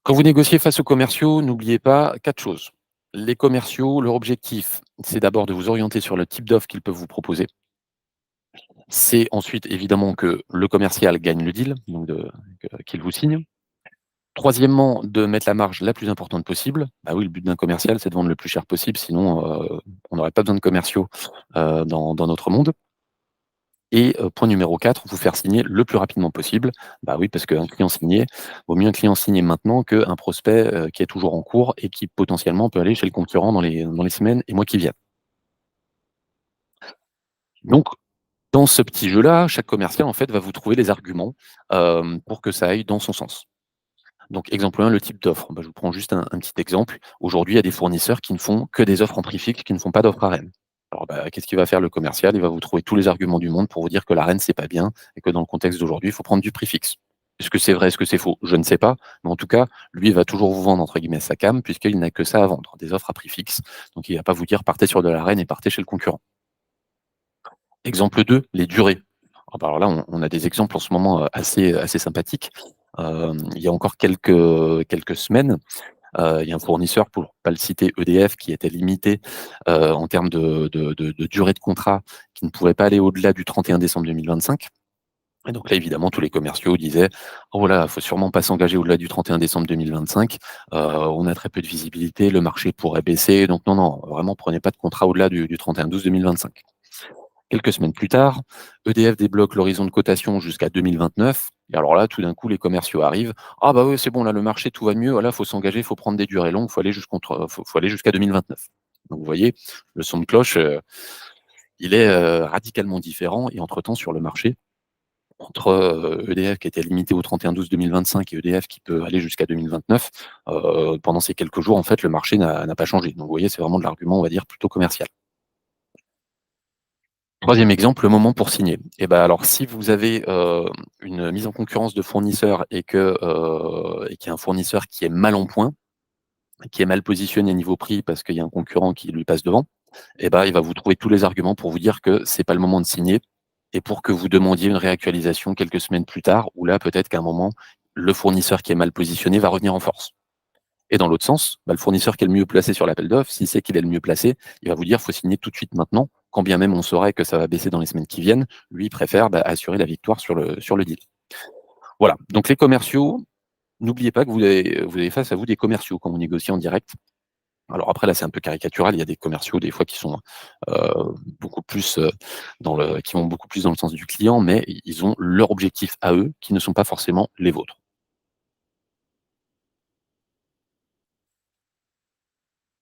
Quand vous négociez face aux commerciaux, n'oubliez pas 4 choses. Les commerciaux, leur objectif, c'est d'abord de vous orienter sur le type d'offre qu'ils peuvent vous proposer. C'est ensuite évidemment que le commercial gagne le deal, donc qu'il vous signe. Troisièmement, de mettre la marge la plus importante possible. Bah oui, le but d'un commercial, c'est de vendre le plus cher possible, sinon, on n'aurait pas besoin de commerciaux, dans notre monde. Et point numéro 4, vous faire signer le plus rapidement possible. Bah oui, parce qu'un client signé, vaut mieux un client signé maintenant qu'un prospect, qui est toujours en cours et qui potentiellement peut aller chez le concurrent dans les semaines et mois qui viennent. Donc dans ce petit jeu-là, chaque commercial, en fait, va vous trouver les arguments, pour que ça aille dans son sens. Donc exemple 1, le type d'offre. Bah, je vous prends juste un petit exemple. Aujourd'hui, il y a des fournisseurs qui ne font que des offres en prix fixe, qui ne font pas d'offres arène. Alors, bah, qu'est-ce qu'il va faire le commercial? Il va vous trouver tous les arguments du monde pour vous dire que l'arène, c'est pas bien et que dans le contexte d'aujourd'hui, il faut prendre du prix fixe. Est-ce que c'est vrai? Est-ce que c'est faux? Je ne sais pas, mais en tout cas, lui, il va toujours vous vendre entre guillemets «sa came» puisqu'il n'a que ça à vendre, des offres à prix fixe. Donc il va pas vous dire: «Partez sur de l'arène et partez chez le concurrent». Exemple 2, les durées. Ah bah, alors là, on a des exemples en ce moment, assez sympathiques. Il y a encore quelques semaines, il y a un fournisseur, pour pas le citer, EDF, qui était limité, en termes de durée de contrat, qui ne pouvait pas aller au-delà du 31 décembre 2025. Et donc là, évidemment, tous les commerciaux disaient: «Oh là, faut sûrement pas s'engager au-delà du 31 décembre 2025, on a très peu de visibilité, le marché pourrait baisser, donc non, non, vraiment prenez pas de contrat au-delà du 31/12/2025». Quelques semaines plus tard, EDF débloque l'horizon de cotation jusqu'à 2029. Et alors là, tout d'un coup, les commerciaux arrivent. Ah bah oui, c'est bon, là, le marché, tout va mieux. Là, faut s'engager, faut prendre des durées longues, faut aller jusqu'à 2029. Donc vous voyez, le son de cloche, il est radicalement différent. Et entre-temps, sur le marché, entre EDF qui était limité au 31/12/2025 et EDF qui peut aller jusqu'à 2029, pendant ces quelques jours, en fait, le marché n'a pas changé. Donc vous voyez, c'est vraiment de l'argument, on va dire, plutôt commercial. Troisième exemple, le moment pour signer. Et ben alors si vous avez, une mise en concurrence de fournisseurs et qu'il y a un fournisseur qui est mal en point, qui est mal positionné niveau prix parce qu'il y a un concurrent qui lui passe devant, et ben il va vous trouver tous les arguments pour vous dire que c'est pas le moment de signer et pour que vous demandiez une réactualisation quelques semaines plus tard, où là, peut-être qu'à un moment, le fournisseur qui est mal positionné va revenir en force. Et dans l'autre sens, bah, le fournisseur qui est le mieux placé sur l'appel d'offres, s'il sait qu'il est le mieux placé, il va vous dire: «Faut signer tout de suite maintenant», quand bien même on saurait que ça va baisser dans les semaines qui viennent. Lui, il préfère, bah, assurer la victoire sur le deal. Voilà, donc les commerciaux, n'oubliez pas que vous avez face à vous des commerciaux quand vous négociez en direct. Alors après là, c'est un peu caricatural, il y a des commerciaux des fois qui sont, heu, beaucoup plus, qui vont beaucoup plus dans le sens du client, mais ils ont leur objectif à eux, qui ne sont pas forcément les vôtres.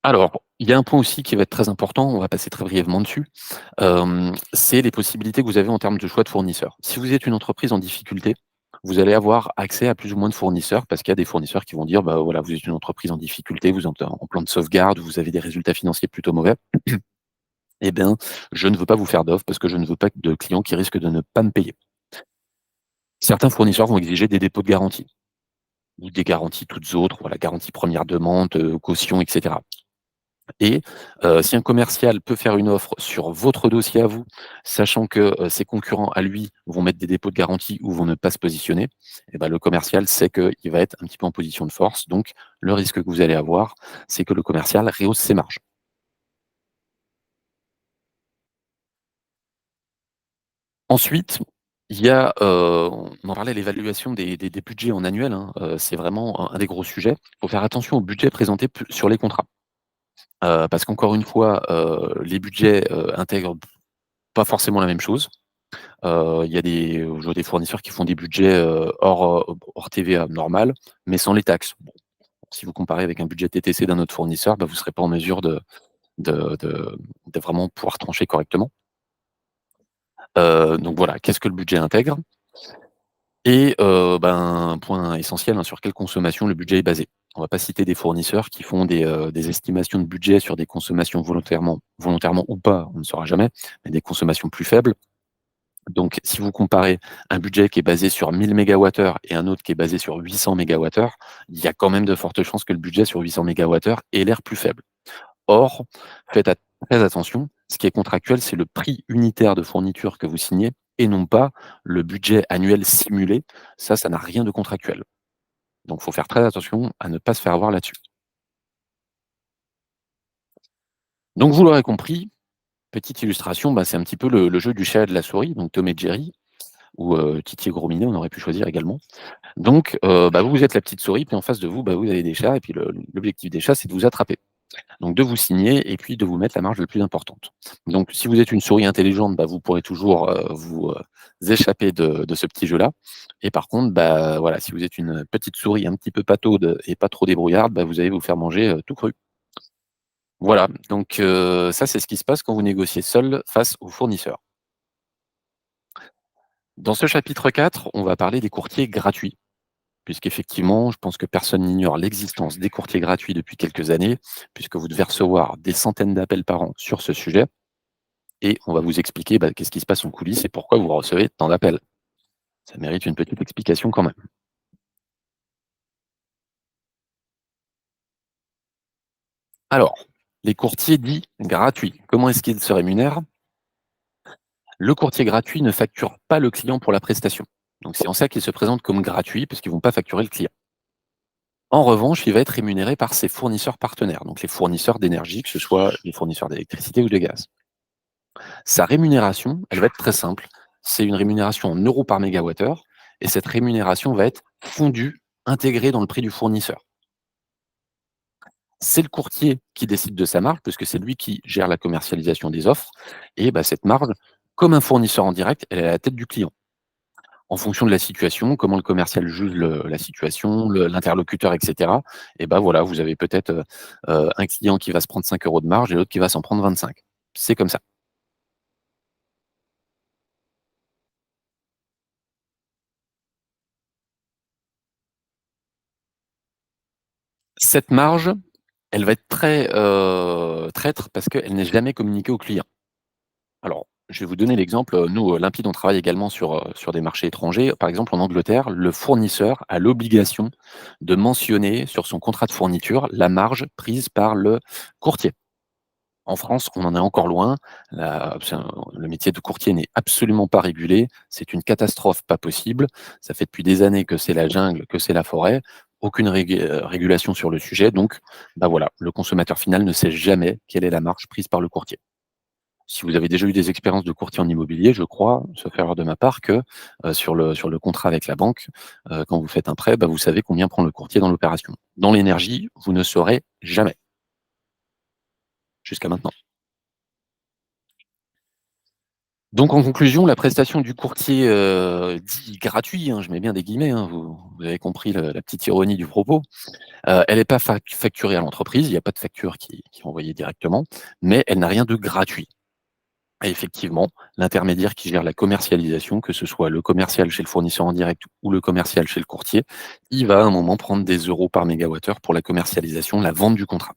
Alors, il y a un point aussi qui va être très important, on va passer très brièvement dessus. C'est les possibilités que vous avez en termes de choix de fournisseurs. Si vous êtes une entreprise en difficulté, vous allez avoir accès à plus ou moins de fournisseurs parce qu'il y a des fournisseurs qui vont dire: «Bah, voilà, vous êtes une entreprise en difficulté, vous êtes en plan de sauvegarde, vous avez des résultats financiers plutôt mauvais. Eh bien, je ne veux pas vous faire d'offres parce que je ne veux pas de clients qui risquent de ne pas me payer». Certains fournisseurs vont exiger des dépôts de garantie ou des garanties toutes autres, voilà, garantie première demande, caution et cetera. Et si un commercial peut faire une offre sur votre dossier à vous, sachant que, ses concurrents à lui vont mettre des dépôts de garantie ou vont ne pas se positionner, et bah, le commercial sait qu'il va être un petit peu en position de force. Donc le risque que vous allez avoir, c'est que le commercial rehausse ses marges. Ensuite, il y a, on en parlait, l'évaluation des budgets en annuel, hein, c'est vraiment un des gros sujets. Il faut faire attention aux budgets présentés sur les contrats. Parce qu'encore une fois, les budgets, intègrent pas forcément la même chose. Il y a je vois des fournisseurs qui font des budgets, hors TVA normal, mais sans les taxes. Bon, si vous comparez avec un budget TTC d'un autre fournisseur, bah, vous serez pas en mesure de vraiment pouvoir trancher correctement. Donc voilà, qu'est-ce que le budget intègre? Et ben, point essentiel, hein, sur quelle consommation le budget est basé. On va pas citer des fournisseurs qui font des estimations de budget sur des consommations volontairement ou pas, on ne saura jamais, mais des consommations plus faibles. Donc, si vous comparez un budget qui est basé sur 1000 mégawattheures et un autre qui est basé sur 800 mégawattheures, il y a quand même de fortes chances que le budget sur 800 mégawattheures ait l'air plus faible. Or, faites très attention, ce qui est contractuel, c'est le prix unitaire de fourniture que vous signez et non pas le budget annuel simulé. Ça n'a rien de contractuel. Donc, il faut faire très attention à ne pas se faire avoir là-dessus. Donc, vous l'aurez compris, petite illustration, bah, c'est un petit peu le jeu du chat et de la souris, donc Tom et Jerry. ou Titier Gros Minet, on aurait pu choisir également. Donc bah, vous êtes la petite souris, puis en face de vous, bah, vous avez des chats et puis l'objectif des chats, c'est de vous attraper. Donc de vous signer et puis de vous mettre la marge la plus importante. Donc si vous êtes une souris intelligente, bah, vous pourrez toujours, vous, échapper de ce petit jeu-là. Et par contre, bah, voilà, si vous êtes une petite souris un petit peu pataude et pas trop débrouillarde, bah, vous allez vous faire manger, tout cru. Voilà, donc ça, c'est ce qui se passe quand vous négociez seul face aux fournisseurs. Dans ce chapitre 4, on va parler des courtiers gratuits, puisqu'effectivement, je pense que personne n'ignore l'existence des courtiers gratuits depuis quelques années, puisque vous devez recevoir des centaines d'appels par an sur ce sujet. Et on va vous expliquer, bah, qu'est-ce qui se passe en coulisses et pourquoi vous recevez tant d'appels. Ça mérite une petite explication quand même. Alors, les courtiers dits gratuits, comment est-ce qu'ils se rémunèrent? Le courtier gratuit ne facture pas le client pour la prestation. Donc c'est en ça qu'il se présente comme gratuit, parce qu'ils ne vont pas facturer le client. En revanche, il va être rémunéré par ses fournisseurs partenaires, donc les fournisseurs d'énergie, que ce soit les fournisseurs d'électricité ou de gaz. Sa rémunération, elle va être très simple. C'est une rémunération en euros par mégawattheure, et cette rémunération va être fondue, intégrée dans le prix du fournisseur. C'est le courtier qui décide de sa marge, puisque c'est lui qui gère la commercialisation des offres. Et bah, cette marge, comme un fournisseur en direct, elle est à la tête du client. En fonction de la situation, comment le commercial juge la situation, l'interlocuteur, etc. Et bah voilà, vous avez peut-être un client qui va se prendre 5 euros de marge et l'autre qui va s'en prendre 25. C'est comme ça. Cette marge, elle va être très traître parce qu'elle n'est jamais communiquée au client. Alors, je vais vous donner l'exemple, nous, Limpide, on travaille également sur des marchés étrangers. Par exemple, en Angleterre, le fournisseur a l'obligation de mentionner sur son contrat de fourniture la marge prise par le courtier. En France, on en est encore loin. Le métier de courtier n'est absolument pas régulé. C'est une catastrophe pas possible. Ça fait depuis des années que c'est la jungle, que c'est la forêt. Aucune régulation sur le sujet. Donc, bah voilà, le consommateur final ne sait jamais quelle est la marge prise par le courtier. Si vous avez déjà eu des expériences de courtier en immobilier, je crois, sauf erreur de ma part, que sur le contrat avec la banque, quand vous faites un prêt, bah, vous savez combien prend le courtier dans l'opération. Dans l'énergie, vous ne saurez jamais, jusqu'à maintenant. Donc en conclusion, la prestation du courtier, dit «gratuit», hein, je mets bien des guillemets, hein, vous avez compris la petite ironie du propos, elle n'est pas facturée à l'entreprise, il n'y a pas de facture qui est envoyée directement, mais elle n'a rien de gratuit. Et effectivement, l'intermédiaire qui gère la commercialisation, que ce soit le commercial chez le fournisseur en direct ou le commercial chez le courtier, il va à un moment prendre des euros par mégawattheure pour la commercialisation, la vente du contrat.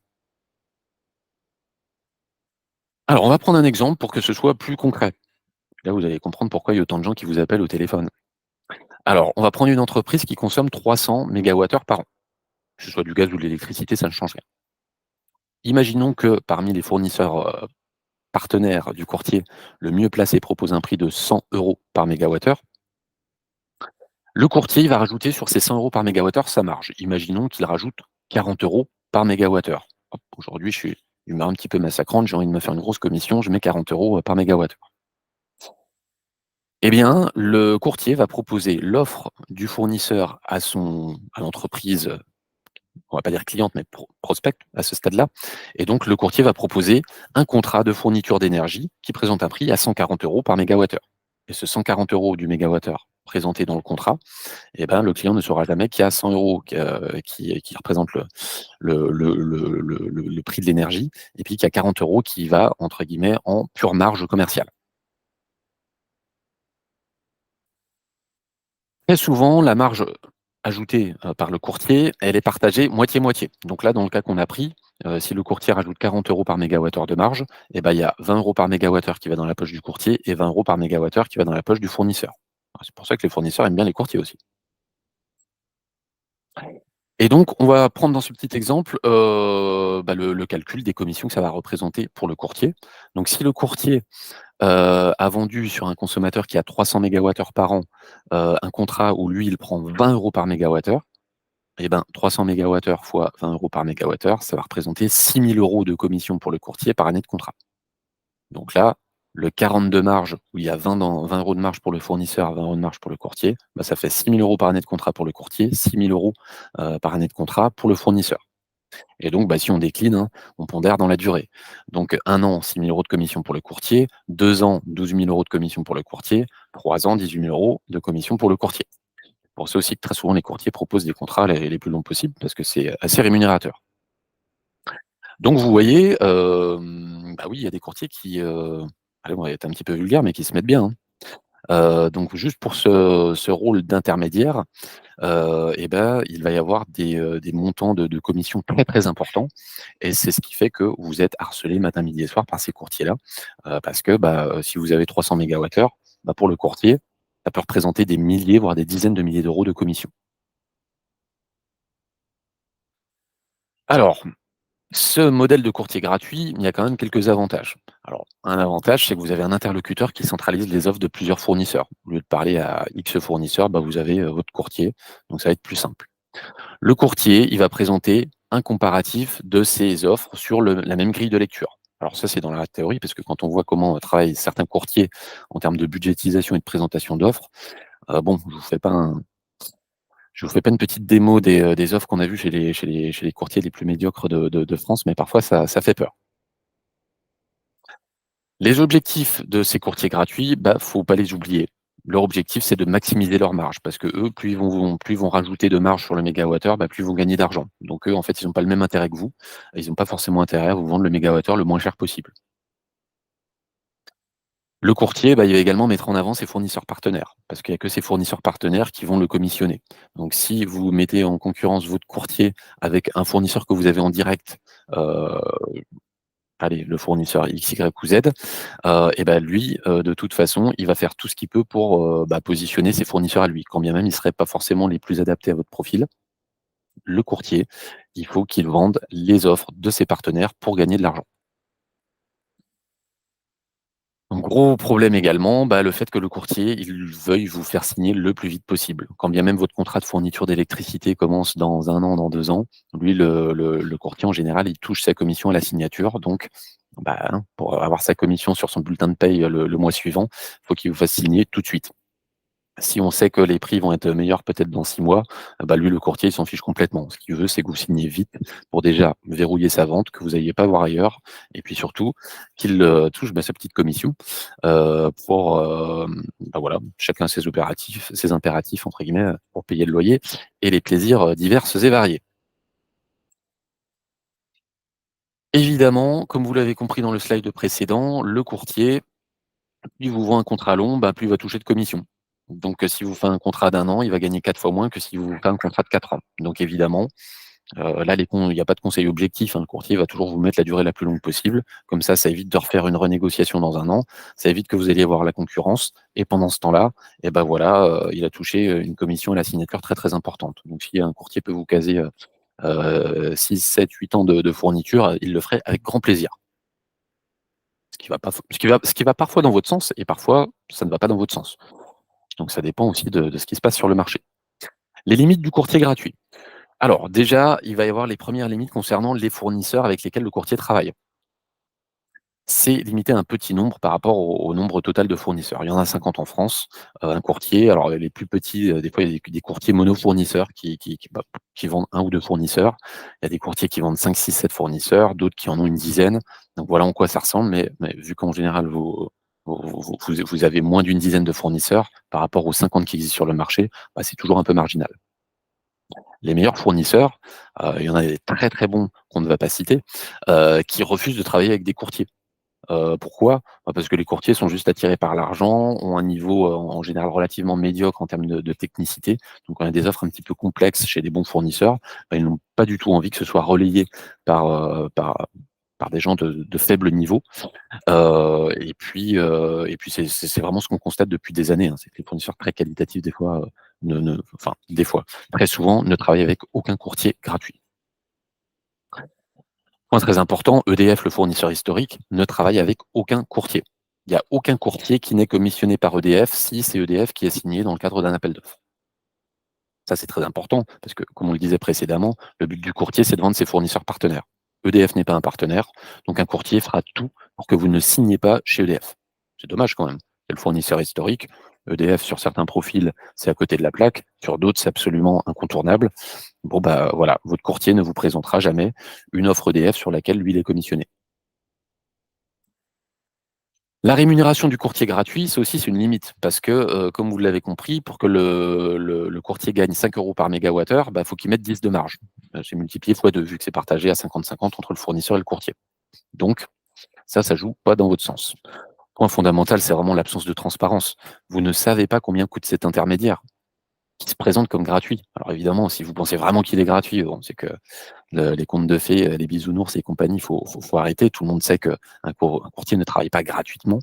Alors on va prendre un exemple pour que ce soit plus concret. Là, vous allez comprendre pourquoi il y a autant de gens qui vous appellent au téléphone. Alors, on va prendre une entreprise qui consomme 300 mégawattheures par an. Que ce soit du gaz ou de l'électricité, ça ne change rien. Imaginons que parmi les fournisseurs partenaires du courtier, le mieux placé propose un prix de 100 euros par mégawattheure. Le courtier il va rajouter sur ces 100 euros par mégawattheure sa marge. Imaginons qu'il rajoute 40 euros par mégawattheure. Hop, aujourd'hui, je suis d'humeur un petit peu massacrante, j'ai envie de me faire une grosse commission, je mets 40 euros par mégawattheure. Eh bien, le courtier va proposer l'offre du fournisseur à l'entreprise, on va pas dire cliente, mais prospect à ce stade-là. Et donc, le courtier va proposer un contrat de fourniture d'énergie qui présente un prix à 140 euros par mégawattheure. Et ce 140 euros du mégawattheure présenté dans le contrat, eh ben, le client ne saura jamais qu'il y a 100 euros qui représentent le prix de l'énergie, et puis qu'il y a 40 euros qui va, entre guillemets, en pure marge commerciale. Très souvent, la marge ajoutée, par le courtier, elle est partagée moitié-moitié. Donc là, dans le cas qu'on a pris, si le courtier rajoute 40 euros par mégawattheure de marge, et ben, il y a 20 euros par mégawattheure qui va dans la poche du courtier et 20 euros par mégawattheure qui va dans la poche du fournisseur. C'est pour ça que les fournisseurs aiment bien les courtiers aussi. Et donc, on va prendre dans ce petit exemple, bah, le calcul des commissions que ça va représenter pour le courtier. Donc si le courtier a vendu sur un consommateur qui a 300 mégawattheures par an, un contrat où lui, il prend 20 euros par mégawattheure, et ben 300 mégawattheures fois 20 euros par mégawattheure, ça va représenter 6 000 € de commission pour le courtier par année de contrat. Donc là, Le 40 de marge, où il y a 20 € de marge pour le fournisseur, 20 € de marge pour le courtier, bah, ça fait 6 000 € par année de contrat pour le courtier, 6 000 € par année de contrat pour le fournisseur. Et donc, bah, si on décline, hein, on pondère dans la durée. Donc 1 an, 6 000 € de commission pour le courtier, 2 ans, 12 000 € de commission pour le courtier, 3 ans, 18 000 € de commission pour le courtier. Pour ça aussi que très souvent les courtiers proposent des contrats les plus longs possibles parce que c'est assez rémunérateur. Donc vous voyez, bah, oui, il y a des courtiers qui, allez, on va être un petit peu vulgaire, mais qui se mettent bien, hein. Donc juste pour ce rôle d'intermédiaire, et bah, il va y avoir des montants de commissions très, très importants et c'est ce qui fait que vous êtes harcelé matin, midi et soir par ces courtiers-là, parce que, bah, si vous avez 300 mégawattheures, bah, pour le courtier, ça peut représenter des milliers, voire des dizaines de milliers d'euros de commissions. Alors, ce modèle de courtier gratuit, il y a quand même quelques avantages. Alors, un avantage, c'est que vous avez un interlocuteur qui centralise les offres de plusieurs fournisseurs. Au lieu de parler à X fournisseurs, bah, vous avez votre courtier, donc ça va être plus simple. Le courtier, il va présenter un comparatif de ces offres sur la même grille de lecture. Alors ça, c'est dans la théorie, parce que quand on voit comment travaillent certains courtiers en termes de budgétisation et de présentation d'offres, bon, je vous fais pas une petite démo des offres qu'on a vues chez les courtiers les plus médiocres de France, mais parfois ça fait peur. Les objectifs de ces courtiers gratuits, bah, faut pas les oublier. Leur objectif, c'est de maximiser leur marge parce que eux, plus ils vont rajouter de marge sur le mégawattheure, bah, plus ils vont gagner d'argent. Donc eux, en fait, ils ont pas le même intérêt que vous. Ils ont pas forcément intérêt à vous vendre le mégawattheure le moins cher possible. Le courtier, bah, il va également mettre en avant ses fournisseurs partenaires parce qu'il y a que ces fournisseurs partenaires qui vont le commissionner. Donc si vous mettez en concurrence votre courtier avec un fournisseur que vous avez en direct, heu, allez, le fournisseur X, Y ou Z, et bah, lui, de toute façon, il va faire tout ce qu'il peut pour, bah, positionner ses fournisseurs à lui. Quand bien même ils ne seraient pas forcément les plus adaptés à votre profil. Le courtier, il faut qu'il vende les offres de ses partenaires pour gagner de l'argent. Un gros problème également, bah, le fait que le courtier, il veuille vous faire signer le plus vite possible. Quand bien même votre contrat de fourniture d'électricité commence dans 1 an, dans 2 ans, lui, le courtier, en général, il touche sa commission à la signature. Donc, bah, hein, pour avoir sa commission sur son bulletin de paye, le mois suivant, il faut qu'il vous fasse signer tout de suite. Si on sait que les prix vont être meilleurs peut-être dans 6 mois, bah, lui, le courtier, il s'en fiche complètement. Ce qu'il veut, c'est que vous signiez vite pour déjà verrouiller sa vente, que vous n'alliez pas voir ailleurs et puis surtout qu'il, touche, bah, sa petite commission, pour, bah, voilà, chacun ses «impératifs» entre guillemets, pour payer le loyer et les plaisirs, divers et variés. Évidemment, comme vous l'avez compris dans le slide précédent, le courtier, plus il vous vend un contrat long, bah, plus il va toucher de commission. Donc, si vous faites un contrat d'1 an, il va gagner 4 fois moins que si vous faites un contrat de 4 ans. Donc évidemment, là il y a pas de conseil objectif, hein. Le courtier va toujours vous mettre la durée la plus longue possible. Comme ça évite de refaire une renégociation dans 1 an. Ça évite que vous alliez voir la concurrence et pendant ce temps-là et bah, voilà, il a touché, une commission à la signature très, très importante. Donc si un courtier peut vous caser, 6, 7, 8 ans de fourniture, il le ferait avec grand plaisir. Ce qui va parfois dans votre sens et parfois ça ne va pas dans votre sens. Donc ça dépend aussi de ce qui se passe sur le marché. Les limites du courtier gratuit. Alors déjà, il va y avoir les premières limites concernant les fournisseurs avec lesquels le courtier travaille. C'est limité à un petit nombre par rapport au nombre total de fournisseurs. Il y en a 50 en France, un courtier. Alors les plus petits, des fois, il y a des courtiers monofournisseurs qui vendent un ou 2 fournisseurs. Il y a des courtiers qui vendent 5, 6, 7 fournisseurs, d'autres qui en ont une dizaine. Donc voilà en quoi ça ressemble, mais vu qu'en général vous avez moins d'une dizaine de fournisseurs par rapport aux 50 qui existent sur le marché, bah, c'est toujours un peu marginal. Les meilleurs fournisseurs, il y en a des très, très bons qu'on ne va pas citer, qui refusent de travailler avec des courtiers. Pourquoi? Bah, parce que les courtiers sont juste attirés par l'argent, ont un niveau, en général relativement médiocre en termes de technicité. Donc quand il y a des offres un petit peu complexes chez des bons fournisseurs, bah, ils n'ont pas du tout envie que ce soit relayé par, par des gens de faible niveau. Et puis c'est vraiment ce qu'on constate depuis des années, hein. C'est que les fournisseurs très qualitatifs des fois, enfin des fois, très souvent ne travaillent avec aucun courtier gratuit. Point très important, EDF, le fournisseur historique, ne travaille avec aucun courtier. Il y a aucun courtier qui n'est commissionné par EDF si c'est EDF qui est signé dans le cadre d'un appel d'offres. Ça, c'est très important parce que, comme on le disait précédemment, le but du courtier, c'est de vendre ses fournisseurs partenaires. EDF n'est pas un partenaire, donc un courtier fera tout pour que vous ne signiez pas chez EDF. C'est dommage quand même. C'est le fournisseur historique. EDF, sur certains profils, c'est à côté de la plaque. Sur d'autres, c'est absolument incontournable. Bon, bah voilà, votre courtier ne vous présentera jamais une offre EDF sur laquelle lui, il est commissionné. La rémunération du courtier gratuit, ça aussi, c'est une limite parce que, comme vous l'avez compris, pour que le courtier gagne 5 € par mégawattheure, bah, faut qu'il mette 10 de marge. C'est multiplié fois 2 vu que c'est partagé à 50-50 entre le fournisseur et le courtier. Donc ça joue pas dans votre sens. Point fondamental, c'est vraiment l'absence de transparence. Vous ne savez pas combien coûte cet intermédiaire qui se présente comme gratuit. Alors évidemment, si vous pensez vraiment qu'il est gratuit, bon, c'est que les contes de fées, les bisounours et compagnie, faut arrêter. Tout le monde sait qu'un un courtier ne travaille pas gratuitement.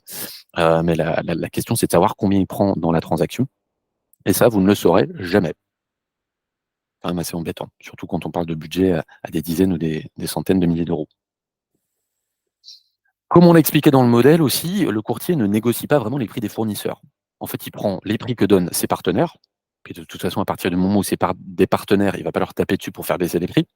Mais la question, c'est de savoir combien il prend dans la transaction et ça, vous ne le saurez jamais. C'est quand même assez embêtant, surtout quand on parle de budget à des dizaines ou des centaines de milliers d'euros. Comme on l'a expliqué dans le modèle aussi, le courtier ne négocie pas vraiment les prix des fournisseurs. En fait, il prend les prix que donnent ses partenaires, puis de toute façon, à partir du moment où c'est des partenaires, il ne va pas leur taper dessus pour faire baisser les prix.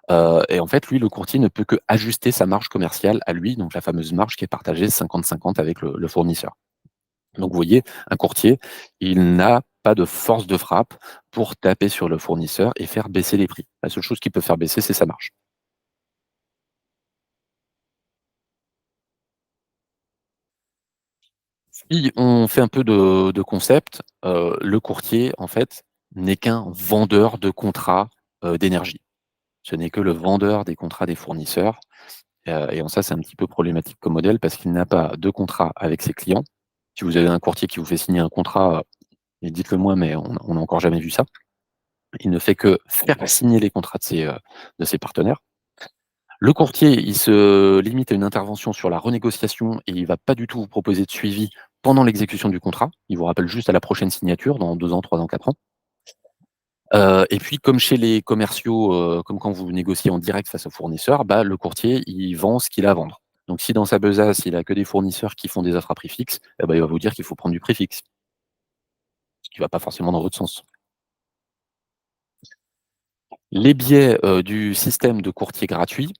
Et en fait, lui, le courtier ne peut qu'ajuster sa marge commerciale à lui, donc la fameuse marge qui est partagée 50-50 avec le fournisseur. Donc vous voyez, un courtier, il n'a pas de force de frappe pour taper sur le fournisseur et faire baisser les prix. La seule chose qui peut faire baisser, c'est sa marge. Si on fait un peu de concept, le courtier, en fait, n'est qu'un vendeur de contrats, d'énergie. Ce n'est que le vendeur des contrats des fournisseurs, et en ça, c'est un petit peu problématique comme modèle parce qu'il n'a pas de contrat avec ses clients. Si vous avez un courtier qui vous fait signer un contrat, et dites-le moi, mais on n'a encore jamais vu ça. Il ne fait que faire signer les contrats de ses partenaires. Le courtier, il se limite à une intervention sur la renégociation et il va pas du tout vous proposer de suivi pendant l'exécution du contrat. Il vous rappelle juste à la prochaine signature dans 2 ans, 3 ans, 4 ans. Et puis comme chez les commerciaux, comme quand vous négociez en direct face au fournisseur, bah, le courtier, il vend ce qu'il a à vendre. Donc si dans sa besace, il a que des fournisseurs qui font des offres à prix fixe, eh bah, il va vous dire qu'il faut prendre du prix fixe, ce qui va pas forcément dans votre sens. Les biais, du système de courtier gratuit,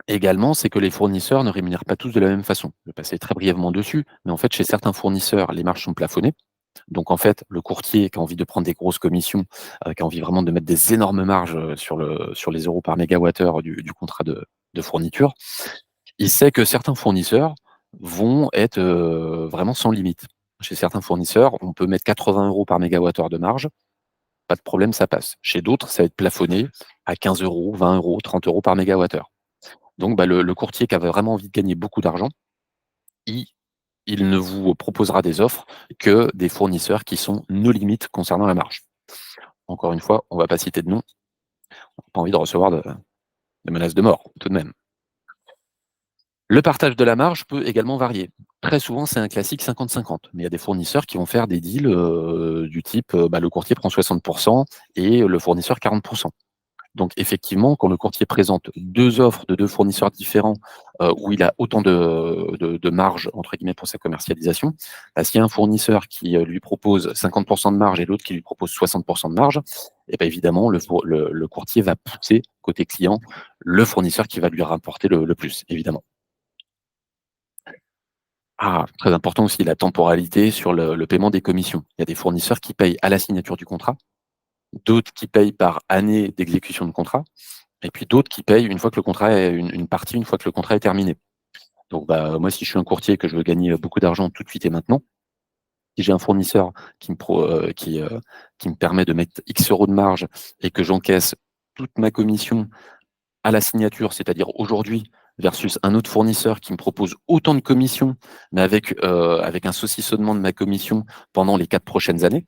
également, c'est que les fournisseurs ne rémunèrent pas tous de la même façon. Je vais passer très brièvement dessus, mais en fait, chez certains fournisseurs, les marges sont plafonnées. Donc en fait, le courtier qui a envie de prendre des grosses commissions, qui a envie vraiment de mettre des énormes marges, sur les euros par mégawattheure du contrat de fourniture, il sait que certains fournisseurs vont être, vraiment sans limite. Chez certains fournisseurs, on peut mettre 80 € par mégawattheure de marge, pas de problème, ça passe. Chez d'autres, ça va être plafonné à 15 €, 20 €, 30 € par mégawattheure. Donc, bah, le courtier qui avait vraiment envie de gagner beaucoup d'argent, il il ne vous proposera des offres que des fournisseurs qui sont nos limites concernant la marge. Encore une fois, on ne va pas citer de nom, on n'a pas envie de recevoir de menaces de mort, tout de même. Le partage de la marge peut également varier. Très souvent, c'est un classique 50-50, mais il y a des fournisseurs qui vont faire des deals, du type, bah, le courtier prend 60 et le fournisseur 40. Donc effectivement, quand le courtier présente 2 offres de 2 fournisseurs différents, où il a autant de «marge» entre guillemets pour sa commercialisation, bah, s'il y a un fournisseur qui, lui propose 50 de marge et l'autre qui lui propose 60 de marge, et bah, évidemment le courtier va pousser côté client le fournisseur qui va lui rapporter le plus, évidemment. Ah, très important aussi la temporalité sur le paiement des commissions. Il y a des fournisseurs qui payent à la signature du contrat, d'autres qui payent par année d'exécution de contrat. Et puis d'autres qui payent une fois que le contrat est une partie, une fois que le contrat est terminé. Donc bah, moi, si je suis un courtier et que je veux gagner, beaucoup d'argent tout de suite et maintenant, si j'ai un fournisseur qui me permet de mettre X € de marge et que j'encaisse toute ma commission à la signature, c'est-à-dire aujourd'hui, versus un autre fournisseur qui me propose autant de commissions, mais avec un saucissonnement de ma commission pendant les 4 prochaines années,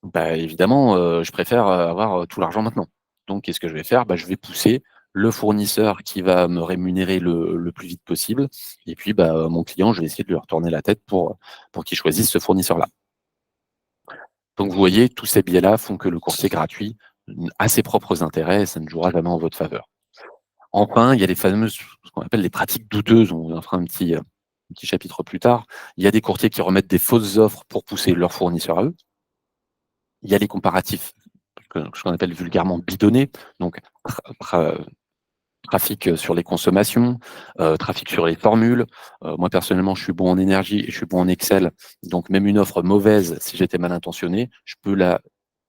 bah, évidemment, je préfère, avoir, tout l'argent maintenant. Donc qu'est-ce que je vais faire? Bah, je vais pousser le fournisseur qui va me rémunérer le plus vite possible et puis, bah, mon client, je vais essayer de lui retourner la tête pour qu'il choisisse ce fournisseur-là. Donc vous voyez, tous ces biais-là font que le courtier gratuit a ses propres intérêts et ça ne jouera jamais en votre faveur. Enfin, il y a les fameuses ce qu'on appelle les pratiques douteuses, on en fera un petit chapitre plus tard. Il y a des courtiers qui remettent des fausses offres pour pousser leurs fournisseurs à eux. Il y a les comparatifs, ce qu'on appelle vulgairement bidonnés, donc Trafic, sur les consommations, trafic sur les formules. Moi personnellement, je suis bon en énergie et je suis bon en Excel, donc même une offre mauvaise, si j'étais mal intentionné, je peux la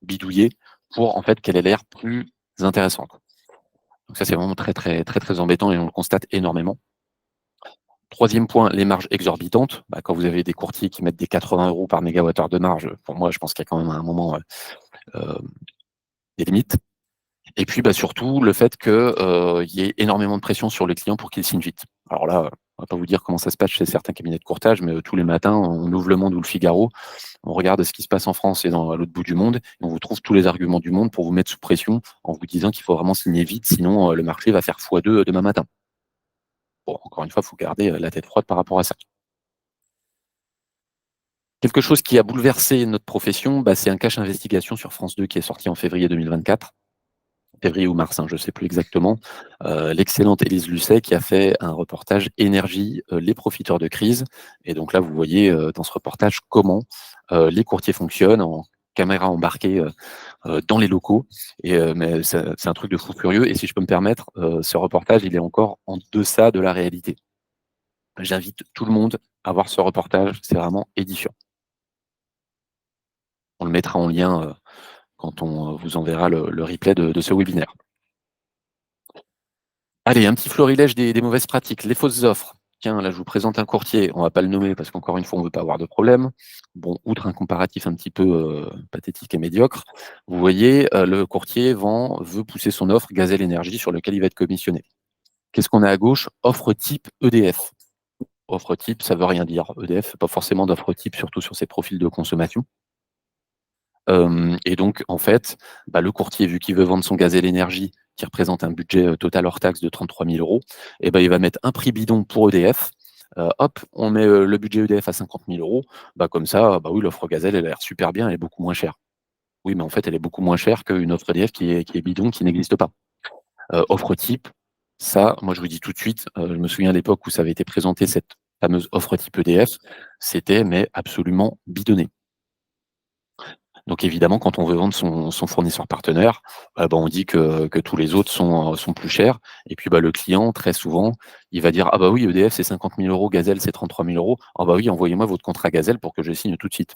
bidouiller pour en fait qu'elle ait l'air plus intéressante. Donc ça, c'est vraiment très, très, très, très embêtant et on le constate énormément. Troisième point, les marges exorbitantes. Bah, quand vous avez des courtiers qui mettent des 80 € par mégawattheure de marge, pour moi, je pense qu'il y a quand même à un moment, heu, des limites. Et puis, bah, surtout le fait que, il y ait énormément de pression sur le client pour qu'il signe vite. Alors là, on va pas vous dire comment ça se passe chez certains cabinets de courtage, mais, tous les matins, on ouvre Le Monde ou Le Figaro, on regarde ce qui se passe en France et dans à l'autre bout du monde, et on vous trouve tous les arguments du monde pour vous mettre sous pression, en vous disant qu'il faut vraiment signer vite, sinon, le marché va faire x2 demain matin. Bon, encore une fois, il faut garder, la tête froide par rapport à ça. Quelque chose qui a bouleversé notre profession, bah, c'est un Cash Investigation sur France 2 qui est sorti en février 2024. Février ou mars, hein, je ne sais plus exactement. L'excellente Élise Lucet qui a fait un reportage énergie, les profiteurs de crise, et donc là, vous voyez, dans ce reportage comment, les courtiers fonctionnent en caméra embarquée, dans les locaux, et mais c'est un truc de fou furieux, et si je peux me permettre, ce reportage, il est encore en deçà de la réalité. J'invite tout le monde à voir ce reportage, c'est vraiment édifiant. On le mettra en lien, quand on, vous enverra le replay de ce webinaire. Allez, un petit florilège des mauvaises pratiques. Les fausses offres. Tiens, là, je vous présente un courtier, on va pas le nommer parce qu'encore une fois, on ne veut pas avoir de problème. Bon, outre un comparatif un petit peu, pathétique et médiocre, vous voyez, le courtier veut pousser son offre Gazelle Énergie sur lequel il va être commissionné. Qu'est-ce qu'on a à gauche? Offre type EDF. Offre type, ça veut rien dire. EDF, pas forcément d'offre type, surtout sur ses profils de consommation. Et donc en fait, bah, le courtier, vu qu'il veut vendre son Gazelle Énergie, qui représente un budget, total hors taxe de 33 000 €, et ben il va mettre un prix bidon pour EDF. Hop, on met, le budget EDF à 50 000 €. Bah, comme ça, bah, oui, l'offre Gazelle, elle a l'air super bien, elle est beaucoup moins chère. Oui, mais en fait, elle est beaucoup moins chère qu'une offre EDF qui est bidon, qui n'existe pas. Offre type, ça, moi, je vous dis tout de suite, je me souviens à l'époque où ça avait été présenté, cette fameuse offre type EDF, c'était mais absolument bidonné. Donc évidemment, quand on veut vendre son fournisseur partenaire, bah, on dit que tous les autres sont plus chers, et puis, bah, le client, très souvent, il va dire: «Ah bah oui, EDF, c'est 50 000 €, Gazelle, c'est 33 000 €. Ah bah oui, envoyez-moi votre contrat Gazelle pour que je signe tout de suite».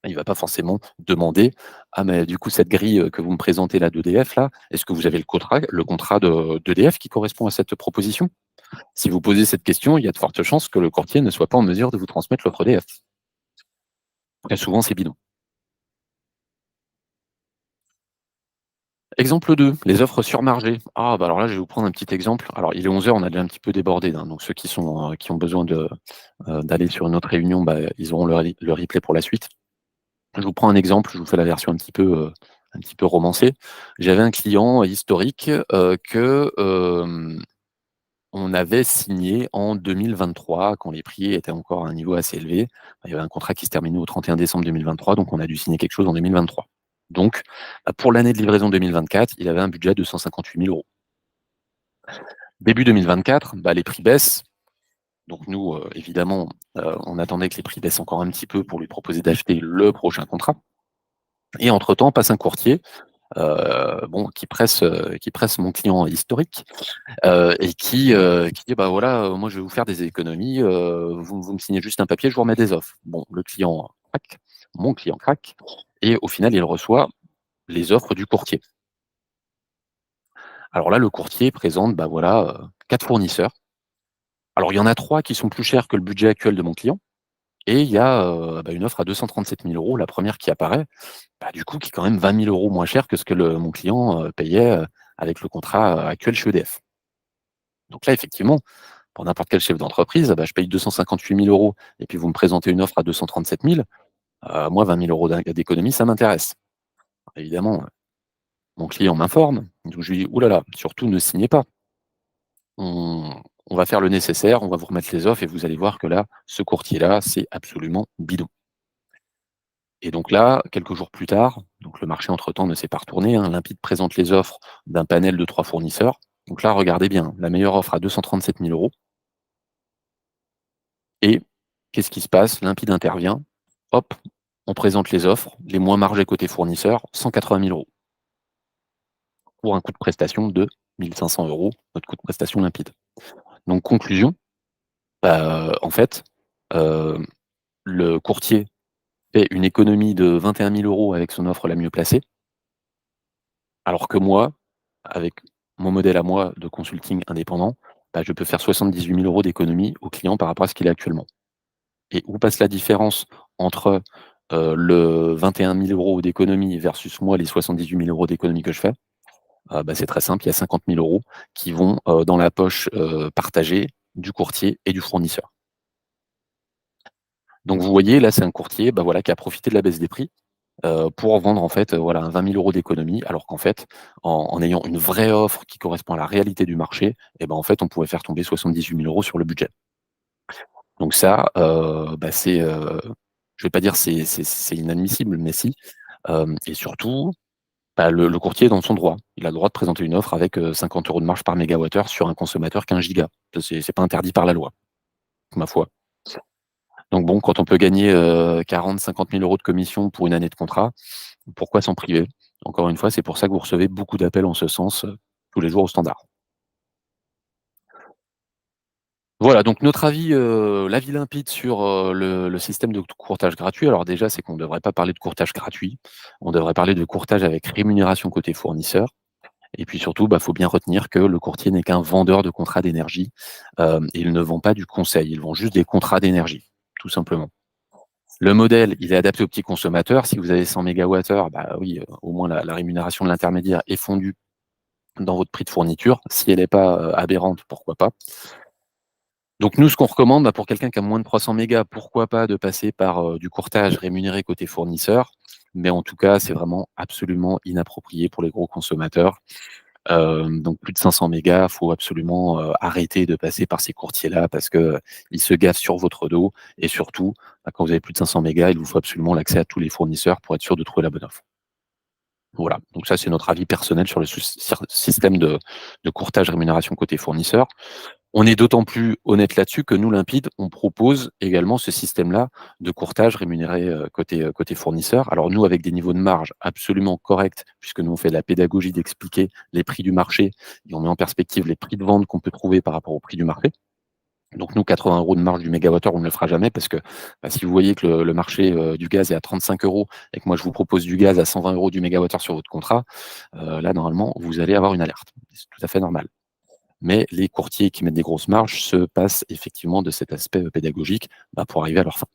Il va pas forcément demander: «Ah mais du coup, cette grille, que vous me présentez là d'EDF là, est-ce que vous avez le contrat d'EDF qui correspond à cette proposition?» Si vous posez cette question, il y a de fortes chances que le courtier ne soit pas en mesure de vous transmettre l'offre EDF. Très souvent, c'est bidon. Exemple 2, les offres surmargées. Ah bah alors là, je vais vous prendre un petit exemple. Alors il est 11 heures, on a déjà un petit peu débordé, hein, donc ceux qui ont besoin d'aller sur une autre réunion, bah, ils auront le replay pour la suite. Je vous prends un exemple, je vous fais la version un petit peu romancée. J'avais un client historique, on avait signé en 2023 quand les prix étaient encore à un niveau assez élevé. Il y avait un contrat qui se terminait au 31 décembre 2023, donc on a dû signer quelque chose en 2023. Donc, bah, pour l'année de livraison 2024, il avait un budget de 158 000 €. Début 2024, bah, les prix baissent. Donc nous, évidemment, on attendait que les prix baissent encore un petit peu pour lui proposer d'acheter le prochain contrat, et entre-temps passe un courtier, bon, qui presse mon client historique, et qui dit: «Bah, voilà, moi je vais vous faire des économies, vous me signez juste un papier, je vous remets des offres». Bon, le client craque, mon client craque, et au final, il reçoit les offres du courtier. Alors là, le courtier présente, bah, voilà, 4 fournisseurs. Alors il y en a 3 qui sont plus chers que le budget actuel de mon client, et il y a, bah, une offre à 237 000 €, la première qui apparaît, bah, du coup, qui est quand même 20 000 € moins cher que ce que mon client, payait, avec le contrat, actuel chez EDF. Donc là, effectivement, pour n'importe quel chef d'entreprise, bah, je paye 258 000 € et puis vous me présentez une offre à 237 000, moi 20 000 € d'économie, ça m'intéresse. Évidemment, mon client m'informe, donc je lui dis: «Ouh là là, surtout ne signez pas. On on va faire le nécessaire, on va vous remettre les offres et vous allez voir que là, ce courtier-là, c'est absolument bidon». Et donc là, quelques jours plus tard, donc le marché entre-temps ne s'est pas retourné, hein, Limpide présente les offres d'un panel de 3 fournisseurs. Donc là, regardez bien, la meilleure offre à 237 000 €, et qu'est-ce qui se passe? Limpide intervient, hop, on présente les offres, les moins margées côté fournisseur, 180 000 €. pour un coût de prestation de 1 500 €, notre coût de prestation limpide. Donc conclusion, en fait, heu, le courtier fait une économie de 21 000 € avec son offre la mieux placée, alors que moi, avec mon modèle à moi de consulting indépendant, je peux faire 78 000 € d'économie au client par rapport à ce qu'il a actuellement. Et où passe la différence entre, le 21 000 € d'économie versus moi les 78 000 € d'économie que je fais? C'est très simple, il y a 50 000 € qui vont, dans la poche, partagée du courtier et du fournisseur. Donc vous voyez, là, c'est un courtier, voilà, qui a profité de la baisse des prix, pour vendre en fait, voilà, un 20 000 € d'économie, alors qu'en fait, en ayant une vraie offre qui correspond à la réalité du marché, en fait, on pouvait faire tomber 78 000 € sur le budget. Donc ça, c'est, je vais pas dire c'est inadmissible, mais si, et surtout, le courtier est dans son droit. Il a le droit de présenter une offre avec, 50 € de marge par mégawattheure sur un consommateur qui a 1 giga. Ça, c'est pas interdit par la loi, ma foi. Donc bon, quand on peut gagner, 40-50 000 € de commission pour une année de contrat, pourquoi s'en priver? Encore une fois, c'est pour ça que vous recevez beaucoup d'appels en ce sens, tous les jours au standard. Voilà, donc notre avis, l'avis limpide sur, le système de courtage gratuit. Alors déjà, c'est qu'on ne devrait pas parler de courtage gratuit. On devrait parler de courtage avec rémunération côté fournisseur et puis surtout, faut bien retenir que le courtier n'est qu'un vendeur de contrats d'énergie. Il ne vend pas du conseil, il vend juste des contrats d'énergie, tout simplement. Le modèle, il est adapté aux petits consommateurs. Si vous avez 100 mégawattheures, oui, au moins la rémunération de l'intermédiaire est fondue dans votre prix de fourniture. Si elle n'est pas, aberrante, pourquoi pas. Donc nous, ce qu'on recommande, pour quelqu'un qui a moins de 300 mégas, pourquoi pas de passer par, du courtage rémunéré côté fournisseur, mais en tout cas, c'est vraiment absolument inapproprié pour les gros consommateurs. Donc plus de 500 mégas, faut absolument, arrêter de passer par ces courtiers-là parce que, ils se gaffent sur votre dos et surtout, quand vous avez plus de 500 mégas, il vous faut absolument l'accès à tous les fournisseurs pour être sûr de trouver la bonne offre. Voilà, donc ça, c'est notre avis personnel sur le système de courtage rémunération côté fournisseur. On est d'autant plus honnête là-dessus que nous, Limpide, on propose également ce système-là de courtage rémunéré, côté fournisseur. Alors nous, avec des niveaux de marge absolument corrects, puisque nous, on fait de la pédagogie d'expliquer les prix du marché et on met en perspective les prix de vente qu'on peut trouver par rapport au prix du marché. Donc nous, 80 € de marge du mégawattheure, on ne le fera jamais parce que, si vous voyez que le marché, du gaz est à 35 € et que moi je vous propose du gaz à 120 € du mégawattheure sur votre contrat, là, normalement, vous allez avoir une alerte. C'est tout à fait normal. Mais les courtiers qui mettent des grosses marges se passent effectivement de cet aspect, pédagogique, pour arriver à leur fin.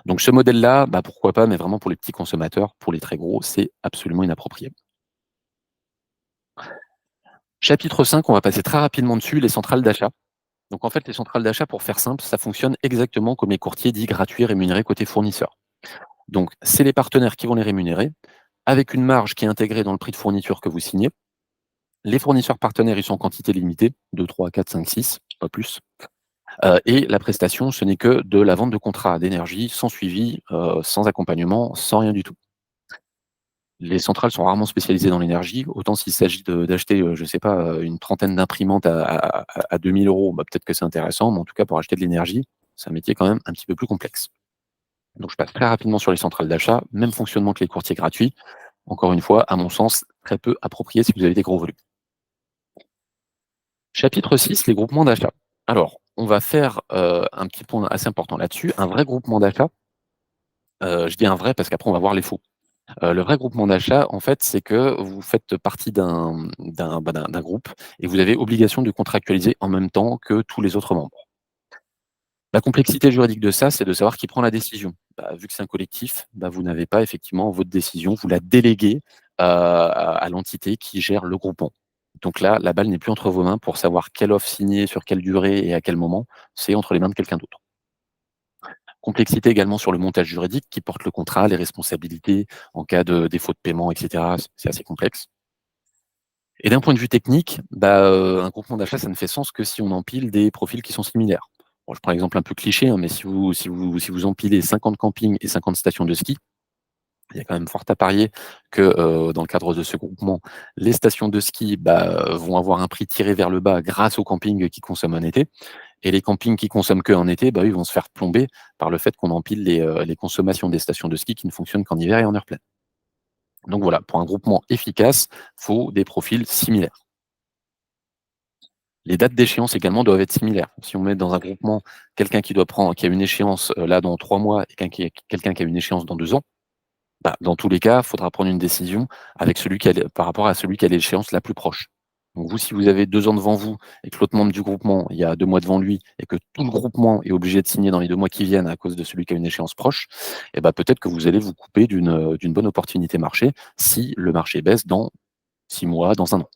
Donc ce modèle-là, pourquoi pas, mais vraiment pour les petits consommateurs, pour les très gros, c'est absolument inapproprié. Chapitre 5, on va passer très rapidement dessus, les centrales d'achat. Donc en fait, les centrales d'achat, pour faire simple, ça fonctionne exactement comme les courtiers dits gratuits rémunérés côté fournisseur. Donc c'est les partenaires qui vont les rémunérer, avec une marge qui est intégrée dans le prix de fourniture que vous signez. Les fournisseurs partenaires, ils sont en quantité limitée, 2, 3, 4, 5, 6, pas plus. Et la prestation, ce n'est que de la vente de contrats d'énergie sans suivi, sans accompagnement, sans rien du tout. Les centrales sont rarement spécialisées dans l'énergie, autant s'il s'agit d'acheter, je sais pas, une trentaine d'imprimantes à 2 000 €, peut-être que c'est intéressant, mais en tout cas pour acheter de l'énergie, c'est un métier quand même un petit peu plus complexe. Donc je passe très rapidement sur les centrales d'achat, même fonctionnement que les courtiers gratuits. Encore une fois, à mon sens, très peu approprié si vous avez des gros volumes. Chapitre 6, les groupements d'achat. Alors, on va faire, un petit point assez important là-dessus. Un vrai groupement d'achat, je dis un vrai parce qu'après on va voir les faux. Le vrai groupement d'achat, en fait, c'est que vous faites partie d'un groupe et vous avez obligation de contractualiser en même temps que tous les autres membres. La complexité juridique de ça, c'est de savoir qui prend la décision. Vu que c'est un collectif, vous n'avez pas effectivement votre décision, vous la déléguez, à l'entité qui gère le groupement. Donc là, la balle n'est plus entre vos mains pour savoir quelle offre signer, sur quelle durée et à quel moment, c'est entre les mains de quelqu'un d'autre. Complexité également sur le montage juridique qui porte le contrat, les responsabilités en cas de défaut de paiement et cetera, c'est assez complexe. Et d'un point de vue technique, un groupement d'achat, ça ne fait sens que si on empile des profils qui sont similaires. Bon, je prends l'exemple un peu cliché, hein, mais si vous empilez 50 campings et 50 stations de ski, il y a quand même fort à parier que, dans le cadre de ce groupement, les stations de ski, vont avoir un prix tiré vers le bas grâce aux campings qui consomment en été et les campings qui consomment qu'en été, eux, ils vont se faire plomber par le fait qu'on empile les consommations des stations de ski qui ne fonctionnent qu'en hiver et en heure pleine. Donc voilà, pour un groupement efficace, il faut des profils similaires. Les dates d'échéance également doivent être similaires. Si on met dans un groupement quelqu'un qui a une échéance, là dans 3 mois et quelqu'un qui a une échéance dans 2 ans, bah, dans tous les cas, il faudra prendre une décision avec celui qui a les par rapport à celui qui a l'échéance la plus proche. Donc vous, si vous avez 2 ans devant vous et que l'autre membre du groupement, il y a 2 mois devant lui et que tout le groupement est obligé de signer dans les 2 mois qui viennent à cause de celui qui a une échéance proche, et bah, peut-être que vous allez vous couper d'une bonne opportunité marché si le marché baisse dans 6 mois, dans 1 an.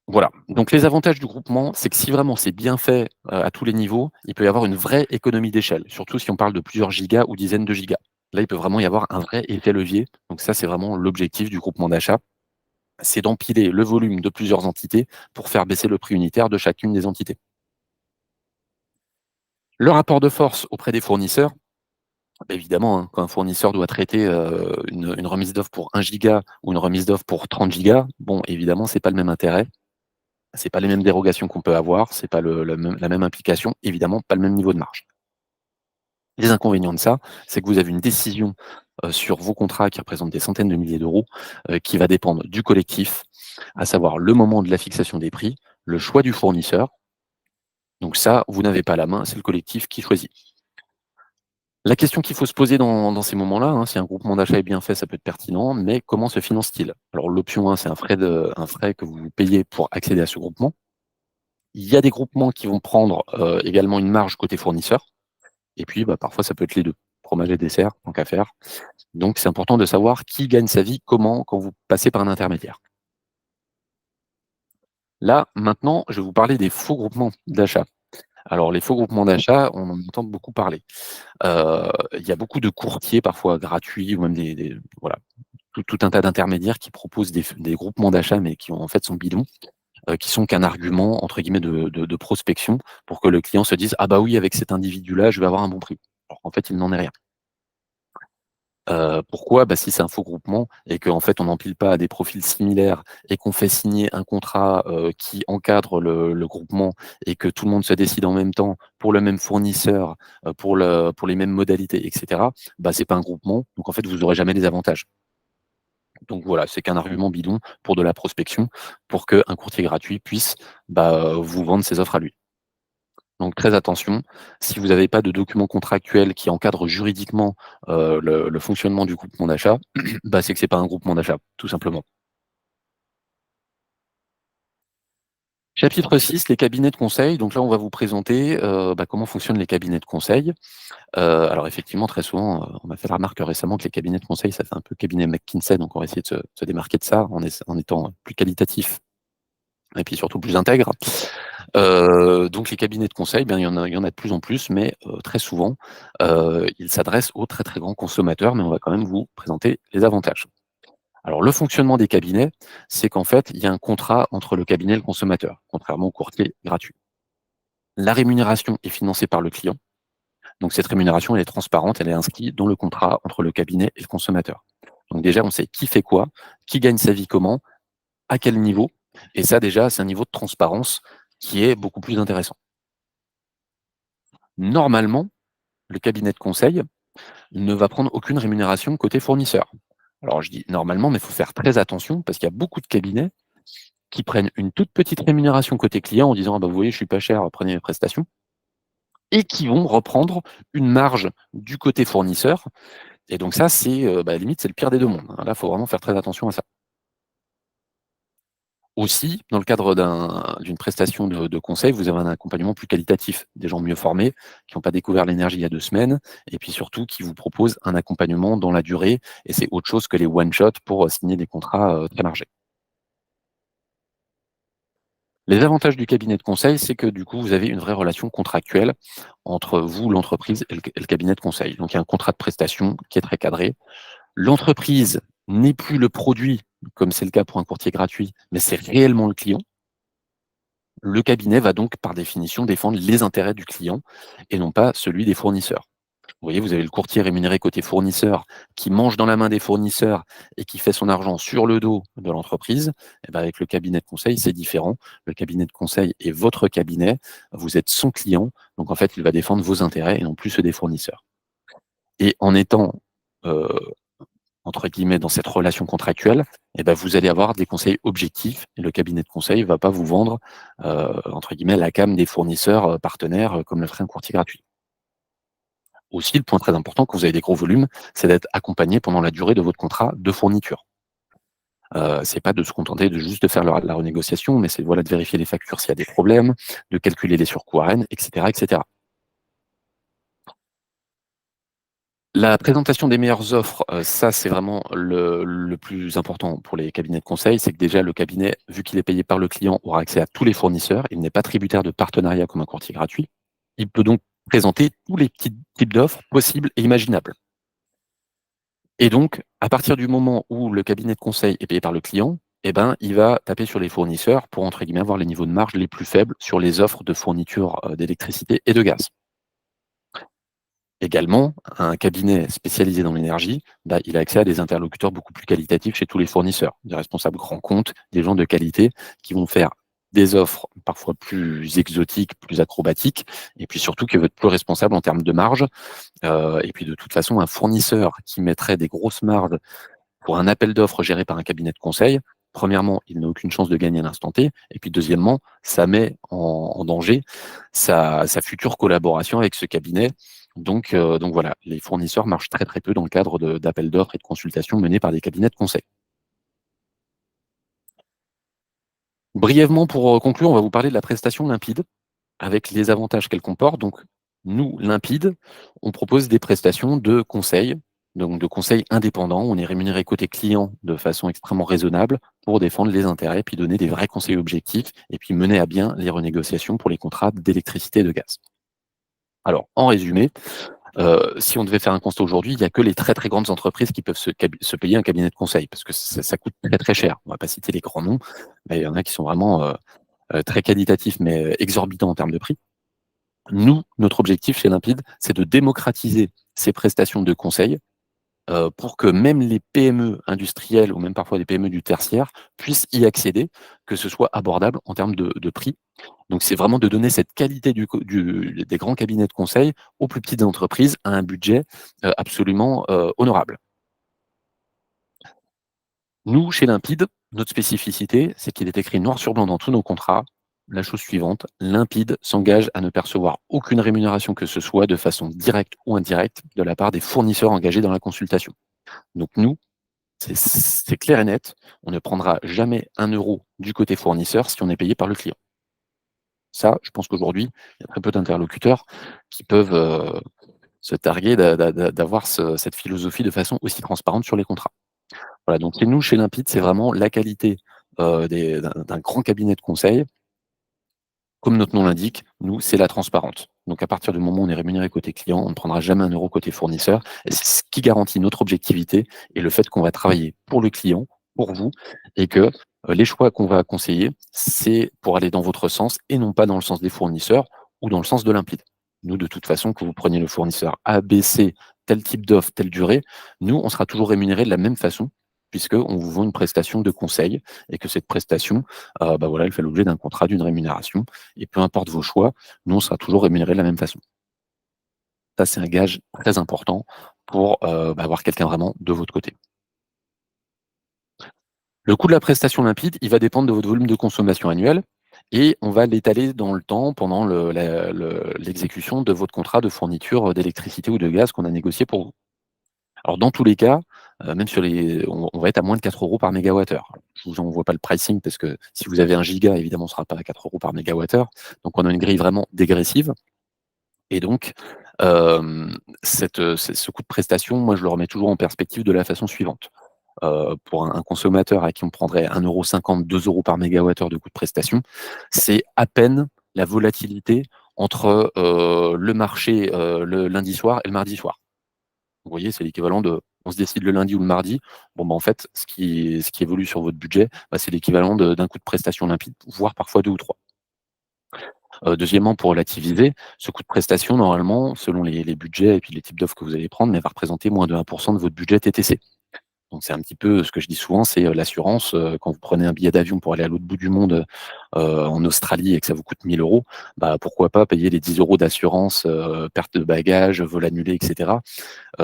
Voilà, donc les avantages du groupement, c'est que si vraiment c'est bien fait, à tous les niveaux, il peut y avoir une vraie économie d'échelle, surtout si on parle de plusieurs gigas ou dizaines de gigas. Là, il peut vraiment y avoir un vrai effet levier, donc ça, c'est vraiment l'objectif du groupement d'achat, c'est d'empiler le volume de plusieurs entités pour faire baisser le prix unitaire de chacune des entités. Le rapport de force auprès des fournisseurs, bah, évidemment, hein, quand un fournisseur doit traiter, une remise d'offre pour 1 giga ou une remise d'offre pour 30 gigas, bon, évidemment, c'est pas le même intérêt. C'est pas les mêmes dérogations qu'on peut avoir, c'est pas la même implication, évidemment pas le même niveau de marge. Les inconvénients de ça, c'est que vous avez une décision, sur vos contrats qui représentent des centaines de milliers d'euros, qui va dépendre du collectif, à savoir le moment de la fixation des prix, le choix du fournisseur. Donc ça, vous n'avez pas la main, c'est le collectif qui choisit. La question qu'il faut se poser dans ces moments-là, hein, si un groupement d'achat est bien fait, ça peut être pertinent, mais comment se finance-t-il? Alors l'option 1, c'est un frais que vous payez pour accéder à ce groupement. Il y a des groupements qui vont prendre, également une marge côté fournisseur et puis, bah, parfois ça peut être les 2, fromage et dessert, tant qu'à faire. Donc c'est important de savoir qui gagne sa vie comment quand vous passez par un intermédiaire. Là, maintenant, je vais vous parler des faux groupements d'achat. Alors les faux groupements d'achat, on en entend beaucoup parler. Il y a beaucoup de courtiers parfois gratuits ou même des voilà, tout un tas d'intermédiaires qui proposent des groupements d'achat, mais qui en fait sont bidons. Qui sont qu'un argument entre guillemets de prospection pour que le client se dise: «Ah bah oui, avec cet individu-là, je vais avoir un bon prix». Alors qu'en fait, il n'en est rien. Pourquoi? Bah, si c'est un faux groupement et qu'en fait on n'empile pas à des profils similaires et qu'on fait signer un contrat, qui encadre le groupement et que tout le monde se décide en même temps pour le même fournisseur, pour les mêmes modalités et cetera, bah, c'est pas un groupement, donc en fait vous aurez jamais les avantages. Donc voilà, c'est qu'un argument bidon pour de la prospection, pour qu'un courtier gratuit puisse, bah, vous vendre ses offres à lui. Donc très attention, si vous n'avez pas de documents contractuels qui encadrent juridiquement, le fonctionnement du groupement d'achat, bah, c'est que c'est pas un groupement d'achat, tout simplement. Chapitre 6, les cabinets de conseil. Donc là, on va vous présenter, bah, comment fonctionnent les cabinets de conseil. Alors effectivement, très souvent, on m'a fait la remarque récemment que les cabinets de conseil, ça fait un peu cabinet McKinsey, donc on va essayer de se démarquer de ça en étant plus qualitatif et puis surtout plus intègre. Donc les cabinets de conseil, bien, il y en a de plus en plus, mais très souvent, ils s'adressent aux très, très grands consommateurs, mais on va quand même vous présenter les avantages. Alors le fonctionnement des cabinets, c'est qu'en fait, il y a un contrat entre le cabinet et le consommateur, contrairement au courtier gratuit. La rémunération est financée par le client, donc cette rémunération, elle est transparente, elle est inscrite dans le contrat entre le cabinet et le consommateur. Donc déjà, on sait qui fait quoi, qui gagne sa vie comment, à quel niveau, et ça déjà, c'est un niveau de transparence qui est beaucoup plus intéressant. Normalement, le cabinet de conseil ne va prendre aucune rémunération côté fournisseur. Alors je dis normalement, mais il faut faire très attention parce qu'il y a beaucoup de cabinets qui prennent une toute petite rémunération côté client en disant: «Ah bah, vous voyez, je suis pas cher, prenez mes prestations» et qui vont reprendre une marge du côté fournisseur et donc ça, c'est, bah, limite, c'est le pire des 2 mondes, hein. Là, il faut vraiment faire très attention à ça. Aussi, dans le cadre d'une prestation de conseil, vous avez un accompagnement plus qualitatif, des gens mieux formés, qui n'ont pas découvert l'énergie il y a 2 semaines et puis surtout qui vous proposent un accompagnement dans la durée et c'est autre chose que les one shot pour, signer des contrats, très margés. Les avantages du cabinet de conseil, c'est que du coup, vous avez une vraie relation contractuelle entre vous, l'entreprise et le cabinet de conseil. Donc il y a un contrat de prestation qui est très cadré. L'entreprise n'est plus le produit, comme c'est le cas pour un courtier gratuit, mais c'est réellement le client. Le cabinet va donc, par définition, défendre les intérêts du client et non pas celui des fournisseurs. Vous voyez, vous avez le courtier rémunéré côté fournisseur qui mange dans la main des fournisseurs et qui fait son argent sur le dos de l'entreprise. Et ben avec le cabinet de conseil, c'est différent. Le cabinet de conseil est votre cabinet, vous êtes son client, donc en fait, il va défendre vos intérêts et non plus ceux des fournisseurs. Et en étant heu, entre guillemets, dans cette relation contractuelle, et ben vous allez avoir des conseils objectifs et le cabinet de conseil va pas vous vendre, entre guillemets, «la came» des fournisseurs, partenaires, comme le ferait un courtier gratuit. Aussi, le point très important quand vous avez des gros volumes, c'est d'être accompagné pendant la durée de votre contrat de fourniture. C'est pas de se contenter de juste de faire la renégociation, mais c'est voilà, de vérifier les factures s'il y a des problèmes, de calculer les surcoûts à et cetera, et cetera. La présentation des meilleures offres, ça, c'est vraiment le plus important pour les cabinets de conseil. C'est que déjà le cabinet, vu qu'il est payé par le client, aura accès à tous les fournisseurs. Il n'est pas tributaire de partenariat comme un courtier gratuit. Il peut donc présenter tous les petits types d'offres possibles et imaginables. Et donc, à partir du moment où le cabinet de conseil est payé par le client, eh ben, il va taper sur les fournisseurs pour, entre guillemets, «avoir les niveaux de marge les plus faibles» sur les offres de fourniture, d'électricité et de gaz. Également, un cabinet spécialisé dans l'énergie, bah, il a accès à des interlocuteurs beaucoup plus qualitatifs chez tous les fournisseurs, des responsables grands comptes, des gens de qualité qui vont faire des offres parfois plus exotiques, plus acrobatiques, et puis surtout qui vont être plus responsables en termes de marge. Et puis de toute façon, un fournisseur qui mettrait des grosses marges pour un appel d'offres géré par un cabinet de conseil, premièrement, il n'a aucune chance de gagner à l'instant T, et puis deuxièmement, ça met en danger sa future collaboration avec ce cabinet. Donc voilà, les fournisseurs marchent très très peu dans le cadre d'appels d'offres et de consultations menés par des cabinets de conseil. Brièvement, pour conclure, on va vous parler de la prestation limpide, avec les avantages qu'elle comporte. Donc, nous, Limpide, on propose des prestations de conseil, donc de conseil indépendant. On est rémunéré côté client de façon extrêmement raisonnable pour défendre les intérêts, puis donner des vrais conseils objectifs, et puis mener à bien les renégociations pour les contrats d'électricité et de gaz. Alors, en résumé, si on devait faire un constat aujourd'hui, il n'y a que les très très grandes entreprises qui peuvent se payer un cabinet de conseil, parce que ça coûte très très cher. On ne va pas citer les grands noms, mais il y en a qui sont vraiment très qualitatifs, mais exorbitants en termes de prix. Nous, notre objectif chez Limpide, c'est de démocratiser ces prestations de conseil, pour que même les PME industrielles ou même parfois des PME du tertiaire puissent y accéder, que ce soit abordable en termes de prix. Donc c'est vraiment de donner cette qualité des grands cabinets de conseil aux plus petites entreprises à un budget, absolument, honorable. Nous, chez Limpide, notre spécificité, c'est qu'il est écrit noir sur blanc dans tous nos contrats, la chose suivante: Limpide s'engage à ne percevoir aucune rémunération que ce soit de façon directe ou indirecte de la part des fournisseurs engagés dans la consultation. Donc nous, c'est clair et net, on ne prendra jamais un euro du côté fournisseur si on est payé par le client. Ça, je pense qu'aujourd'hui, il y a très peu d'interlocuteurs qui peuvent, se targuer d'avoir cette philosophie de façon aussi transparente sur les contrats. Voilà, donc chez nous, chez Limpide, c'est vraiment la qualité, d'un grand cabinet de conseil. Comme notre nom l'indique, nous, c'est la transparence. Donc à partir du moment où on est rémunéré côté client, on ne prendra jamais un euro côté fournisseur, et c'est ce qui garantit notre objectivité et le fait qu'on va travailler pour le client, pour vous, et que, les choix qu'on va conseiller, c'est pour aller dans votre sens et non pas dans le sens des fournisseurs ou dans le sens de Limpide. Nous, de toute façon, que vous preniez le fournisseur A, B, C, tel type d'offre, telle durée, nous, on sera toujours rémunéré de la même façon, puisqu'on vous vend une prestation de conseil, et que cette prestation, bah, voilà, elle fait l'objet d'un contrat, d'une rémunération, et peu importe vos choix, nous, on sera toujours rémunérés de la même façon. Ça, c'est un gage très important pour, bah, avoir quelqu'un vraiment de votre côté. Le coût de la prestation limpide, il va dépendre de votre volume de consommation annuel, et on va l'étaler dans le temps pendant l'exécution de votre contrat de fourniture, d'électricité ou de gaz qu'on a négocié pour vous. Alors dans tous les cas, même sur les on va être à moins de 4 € par mégawattheure. Je vous envoie pas le pricing parce que si vous avez 1 giga, évidemment, on ne sera pas à 4 € par mégawattheure. Donc on a une grille vraiment dégressive, et donc ce coût de prestation, moi je le remets toujours en perspective de la façon suivante. Pour un consommateur à qui on prendrait 1,50 €, 2 € par mégawattheure de coût de prestation, c'est à peine la volatilité entre, le marché, le lundi soir et le mardi soir. Vous voyez, c'est l'équivalent de on se décide le lundi ou le mardi, bon, bah, en fait, ce qui évolue sur votre budget, bah, c'est l'équivalent d'un coût de prestation limpide, voire parfois 2 ou 3. Deuxièmement, pour relativiser, ce coût de prestation, normalement, selon les budgets et puis les types d'offres que vous allez prendre, mais va représenter moins de 1 de votre budget TTC. Donc c'est un petit peu ce que je dis souvent, c'est, l'assurance, quand vous prenez un billet d'avion pour aller à l'autre bout du monde, en Australie et que ça vous coûte 1 000 €, bah, pourquoi pas payer les 10 € d'assurance, perte de bagages, vol annulé et cetera.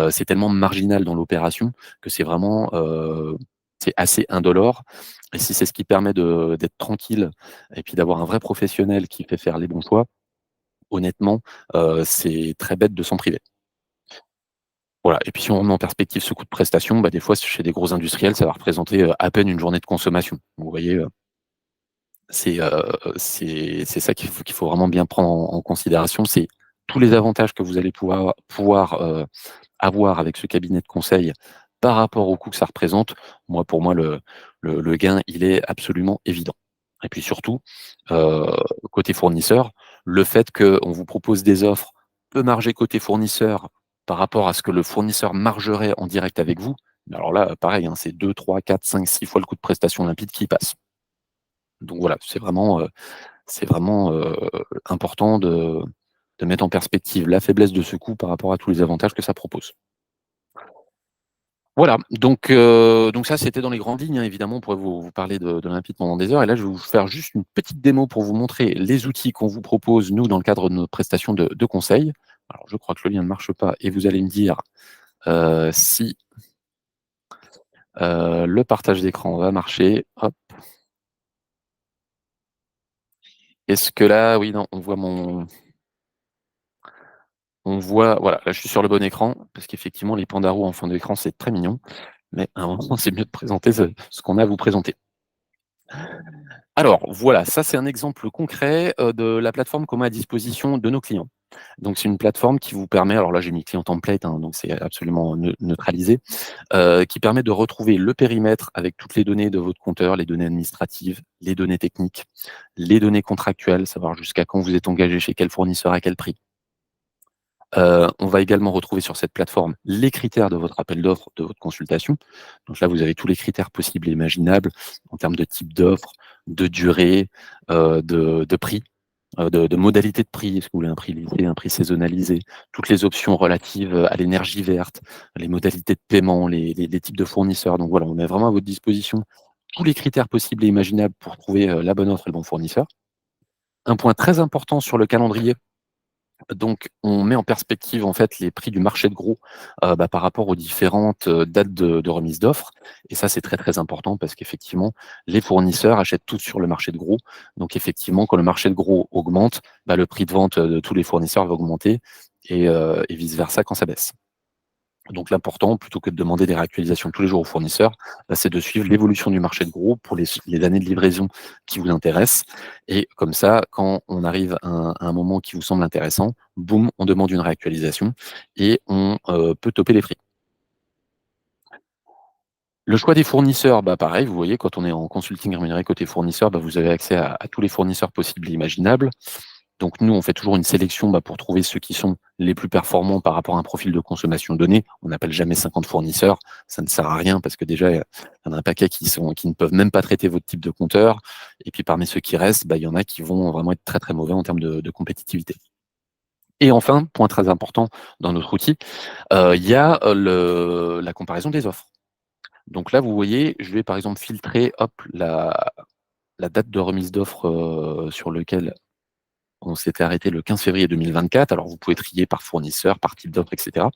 C'est tellement marginal dans l'opération que c'est vraiment, c'est assez indolore et si c'est ce qui permet d'être tranquille et puis d'avoir un vrai professionnel qui fait faire les bons choix, honnêtement, c'est très bête de s'en priver. Voilà et puis si on remet en perspective ce coût de prestation, bah, des fois chez des gros industriels, ça va représenter, à peine une journée de consommation. Donc vous voyez, c'est, c'est ça qu'il faut vraiment bien prendre en considération, c'est tous les avantages que vous allez pouvoir, avoir avec ce cabinet de conseil par rapport au coût que ça représente. Moi, pour moi, le gain, il est absolument évident et puis surtout, heu, côté fournisseur, le fait qu'on vous propose des offres peu margées côté fournisseur par rapport à ce que le fournisseur margerait en direct avec vous, mais alors là, pareil, hein, c'est 2, 3, 4, 5, 6 fois le coût de prestation limpide qui passe. Donc voilà, c'est vraiment, important de mettre en perspective la faiblesse de ce coût par rapport à tous les avantages que ça propose. Voilà, donc ça, c'était dans les grandes lignes, hein. Évidemment, on pourrait vous parler de Limpide pendant des heures et là, je vais vous faire juste une petite démo pour vous montrer les outils qu'on vous propose, nous, dans le cadre de nos prestations de conseil. Alors, je crois que le lien ne marche pas et vous allez me dire, si, le partage d'écran va marcher. Hop, est-ce que là oui, non, on voit voilà, là, je suis sur le bon écran parce qu'effectivement, les pandarous en fond d'écran, c'est très mignon, mais à un moment, c'est mieux de présenter ce qu'on a à vous présenter. Alors voilà, ça c'est un exemple concret, de la plateforme qu'on met à disposition de nos clients. Donc c'est une plateforme qui vous permet alors là j'ai mis client template, hein, donc c'est absolument neutralisé, qui permet de retrouver le périmètre avec toutes les données de votre compteur, les données administratives, les données techniques, les données contractuelles, savoir jusqu'à quand vous êtes engagé chez quel fournisseur, à quel prix. On va également retrouver sur cette plateforme les critères de votre appel d'offres, de votre consultation. Donc là, vous avez tous les critères possibles et imaginables en termes de type d'offre, de durée, de prix, de modalité de prix. Est-ce que vous voulez un prix listé, un prix saisonnalisé? Toutes les options relatives, à l'énergie verte, les modalités de paiement, les types de fournisseurs. Donc voilà, on met vraiment à votre disposition tous les critères possibles et imaginables pour trouver, la bonne offre et le bon fournisseur. Un point très important sur le calendrier, donc, on met en perspective, en fait, les prix du marché de gros, bah, par rapport aux différentes, dates de remise d'offres et ça, c'est très, très important parce qu'effectivement, les fournisseurs achètent tous sur le marché de gros. Donc effectivement, quand le marché de gros augmente, bah, le prix de vente, de tous les fournisseurs va augmenter et vice versa quand ça baisse. Donc l'important, plutôt que de demander des réactualisations tous les jours aux fournisseurs, bah, c'est de suivre l'évolution du marché de gros pour les années de livraison qui vous intéressent et comme ça, quand on arrive à un moment qui vous semble intéressant, boum, on demande une réactualisation et on, peut toper les prix. Le choix des fournisseurs, bah, pareil, vous voyez, quand on est en consulting rémunéré côté fournisseur, bah, vous avez accès à tous les fournisseurs possibles et imaginables. Donc nous, on fait toujours une sélection, bah, pour trouver ceux qui sont les plus performants par rapport à un profil de consommation donné. On n'appelle jamais 50 fournisseurs, ça ne sert à rien parce que déjà, il y en a un paquet qui ne peuvent même pas traiter votre type de compteur et puis parmi ceux qui restent, bah, il y en a qui vont vraiment être très, très mauvais en termes de compétitivité. Et enfin, point très important dans notre outil, il y a, la comparaison des offres. Donc là, vous voyez, je vais par exemple filtrer, hop, la date de remise d'offres, sur lequel on s'était arrêté le 15 février 2024. Alors, vous pouvez trier par fournisseur, par type d'offre, et cetera.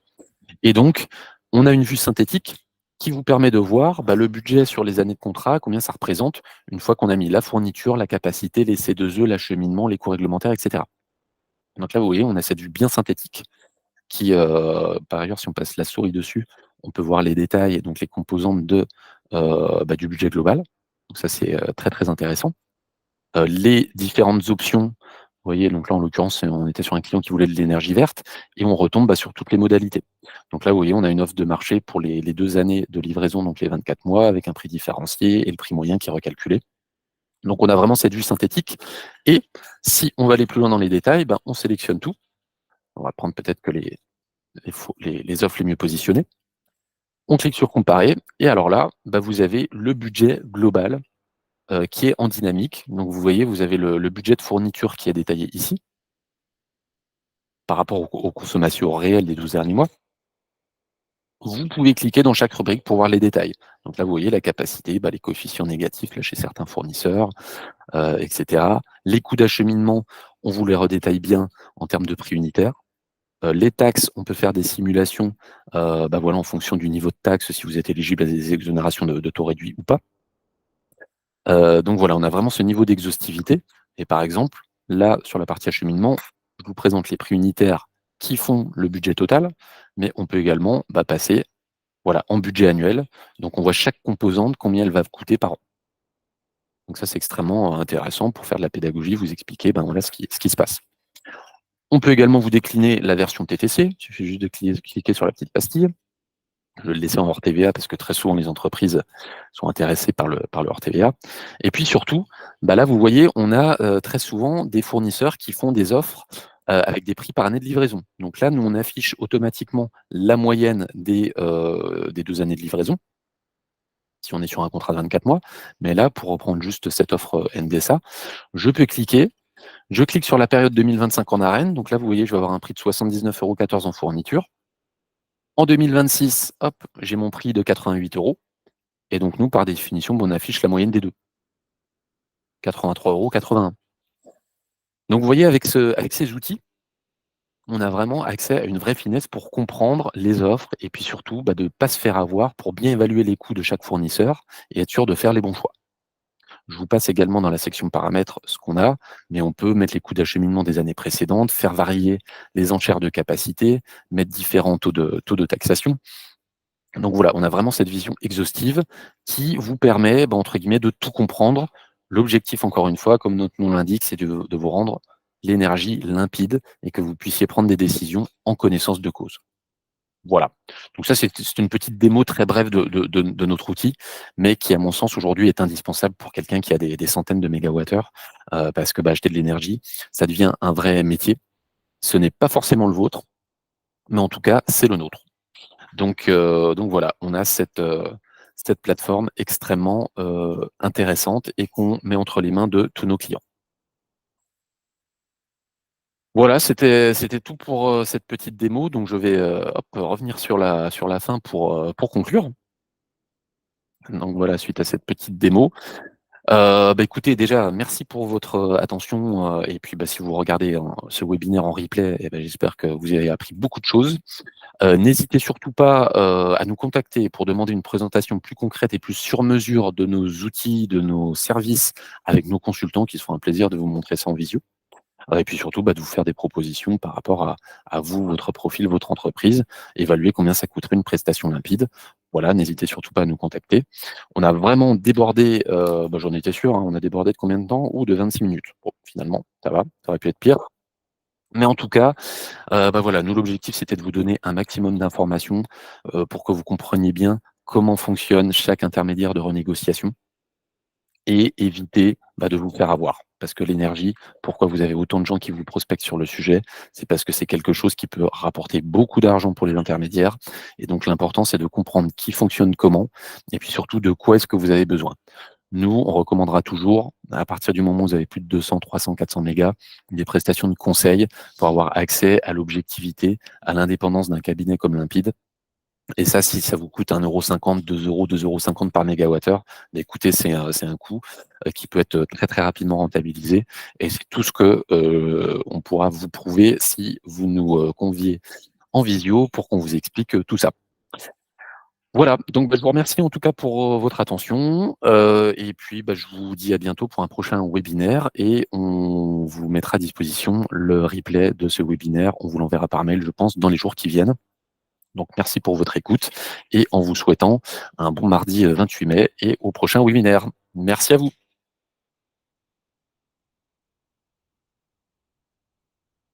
Et donc, on a une vue synthétique qui vous permet de voir, bah, le budget sur les années de contrat, combien ça représente, une fois qu'on a mis la fourniture, la capacité, les C2E, l'acheminement, les coûts réglementaires, et cetera. Donc là, vous voyez, on a cette vue bien synthétique qui, par ailleurs, si on passe la souris dessus, on peut voir les détails et donc les composantes bah, du budget global. Donc ça, c'est, très, très intéressant. Les différentes options, vous voyez, donc là, en l'occurrence, on était sur un client qui voulait de l'énergie verte et on retombe, bah, sur toutes les modalités. Donc là, vous voyez, on a une offre de marché pour les 2 années de livraison, donc les 24 mois avec un prix différencié et le prix moyen qui est recalculé. Donc on a vraiment cette vue synthétique et si on va aller plus loin dans les détails, ben, on sélectionne tout. On va prendre peut-être que les offres les mieux positionnées. On clique sur comparer et alors là, bah, vous avez le budget global, qui est en dynamique. Donc vous voyez, vous avez le budget de fourniture qui est détaillé ici, par rapport aux consommations réelles des 12 derniers mois. vous pouvez cliquer dans chaque rubrique pour voir les détails. Donc là, vous voyez la capacité, les coefficients négatifs là, chez certains fournisseurs, etc. Les coûts d'acheminement, on vous les redétaille bien en termes de prix unitaire. Les taxes, on peut faire des simulations voilà, en fonction du niveau de taxe, si vous êtes éligible à des exonérations de taux réduits ou pas. Donc voilà, on a vraiment ce niveau d'exhaustivité. Et par exemple, là, sur la partie acheminement, je vous présente les prix unitaires qui font le budget total, mais on peut également passer voilà, en budget annuel. Donc on voit chaque composante, combien elle va coûter par an. Donc ça, c'est extrêmement intéressant pour faire de la pédagogie, vous expliquer voilà, ce qui se passe. On peut également vous décliner la version TTC. Il suffit juste de cliquer sur la petite pastille. Je vais le laisser en hors TVA parce que très souvent les entreprises sont intéressées par le hors TVA. Et puis surtout, là vous voyez, on a très souvent des fournisseurs qui font des offres avec des prix par année de livraison. Donc là, nous on affiche automatiquement la moyenne des 2 années de livraison, si on est sur un contrat de 24 mois. Mais là, pour reprendre juste cette offre NDSA, je peux cliquer. Je clique sur la période 2025 en arène. Donc là, vous voyez, je vais avoir un prix de 79,14 € en fourniture. En 2026, hop, j'ai mon prix de 88 €. Et donc, nous, par définition, on affiche la moyenne des deux. 83,81 €. Donc, vous voyez, avec ces outils, on a vraiment accès à une vraie finesse pour comprendre les offres et puis surtout de ne pas se faire avoir pour bien évaluer les coûts de chaque fournisseur et être sûr de faire les bons choix. Je vous passe également dans la section paramètres ce qu'on a, mais on peut mettre les coûts d'acheminement des années précédentes, faire varier les enchères de capacité, mettre différents taux de taxation. Donc voilà, on a vraiment cette vision exhaustive qui vous permet, entre guillemets, de tout comprendre. L'objectif, encore une fois, comme notre nom l'indique, c'est de vous rendre l'énergie limpide et que vous puissiez prendre des décisions en connaissance de cause. Voilà. Donc ça, c'est une petite démo très brève de notre outil, mais qui, à mon sens, aujourd'hui, est indispensable pour quelqu'un qui a des centaines de mégawattheures, parce que acheter de l'énergie, ça devient un vrai métier. Ce n'est pas forcément le vôtre, mais en tout cas, c'est le nôtre. Donc voilà, on a cette plateforme extrêmement intéressante et qu'on met entre les mains de tous nos clients. Voilà, c'était tout pour cette petite démo. Donc je vais revenir sur la fin pour conclure. Donc voilà, suite à cette petite démo. Écoutez, déjà, merci pour votre attention. Et puis si vous regardez ce webinaire en replay, j'espère que vous avez appris beaucoup de choses. N'hésitez surtout pas à nous contacter pour demander une présentation plus concrète et plus sur mesure de nos outils, de nos services avec nos consultants qui se font un plaisir de vous montrer ça en visio. Et puis surtout, de vous faire des propositions par rapport à vous, votre profil, votre entreprise, évaluer combien ça coûterait une prestation limpide. Voilà, n'hésitez surtout pas à nous contacter. On a vraiment débordé, j'en étais sûr, on a débordé de combien de temps? Ou de 26 minutes. Bon, finalement, ça va, ça aurait pu être pire. Mais en tout cas, voilà, nous, l'objectif, c'était de vous donner un maximum d'informations pour que vous compreniez bien comment fonctionne chaque intermédiaire de renégociation et éviter de vous faire avoir. Parce que l'énergie, pourquoi vous avez autant de gens qui vous prospectent sur le sujet? C'est parce que c'est quelque chose qui peut rapporter beaucoup d'argent pour les intermédiaires. Et donc, l'important, c'est de comprendre qui fonctionne comment et puis surtout de quoi est-ce que vous avez besoin. Nous, on recommandera toujours, à partir du moment où vous avez plus de 200, 300, 400 mégas, des prestations de conseil pour avoir accès à l'objectivité, à l'indépendance d'un cabinet comme Limpide. Et ça, si ça vous coûte 1,50 €, 2 €, 2,50 € par mégawattheure, écoutez, c'est un coût qui peut être très, très rapidement rentabilisé. Et c'est tout ce que on pourra vous prouver si vous nous conviez en visio pour qu'on vous explique tout ça. Voilà, donc je vous remercie en tout cas pour votre attention. Et puis je vous dis à bientôt pour un prochain webinaire et on vous mettra à disposition le replay de ce webinaire. On vous l'enverra par mail, je pense, dans les jours qui viennent. Donc merci pour votre écoute et en vous souhaitant un bon mardi 28 mai et au prochain webinaire. Merci à vous.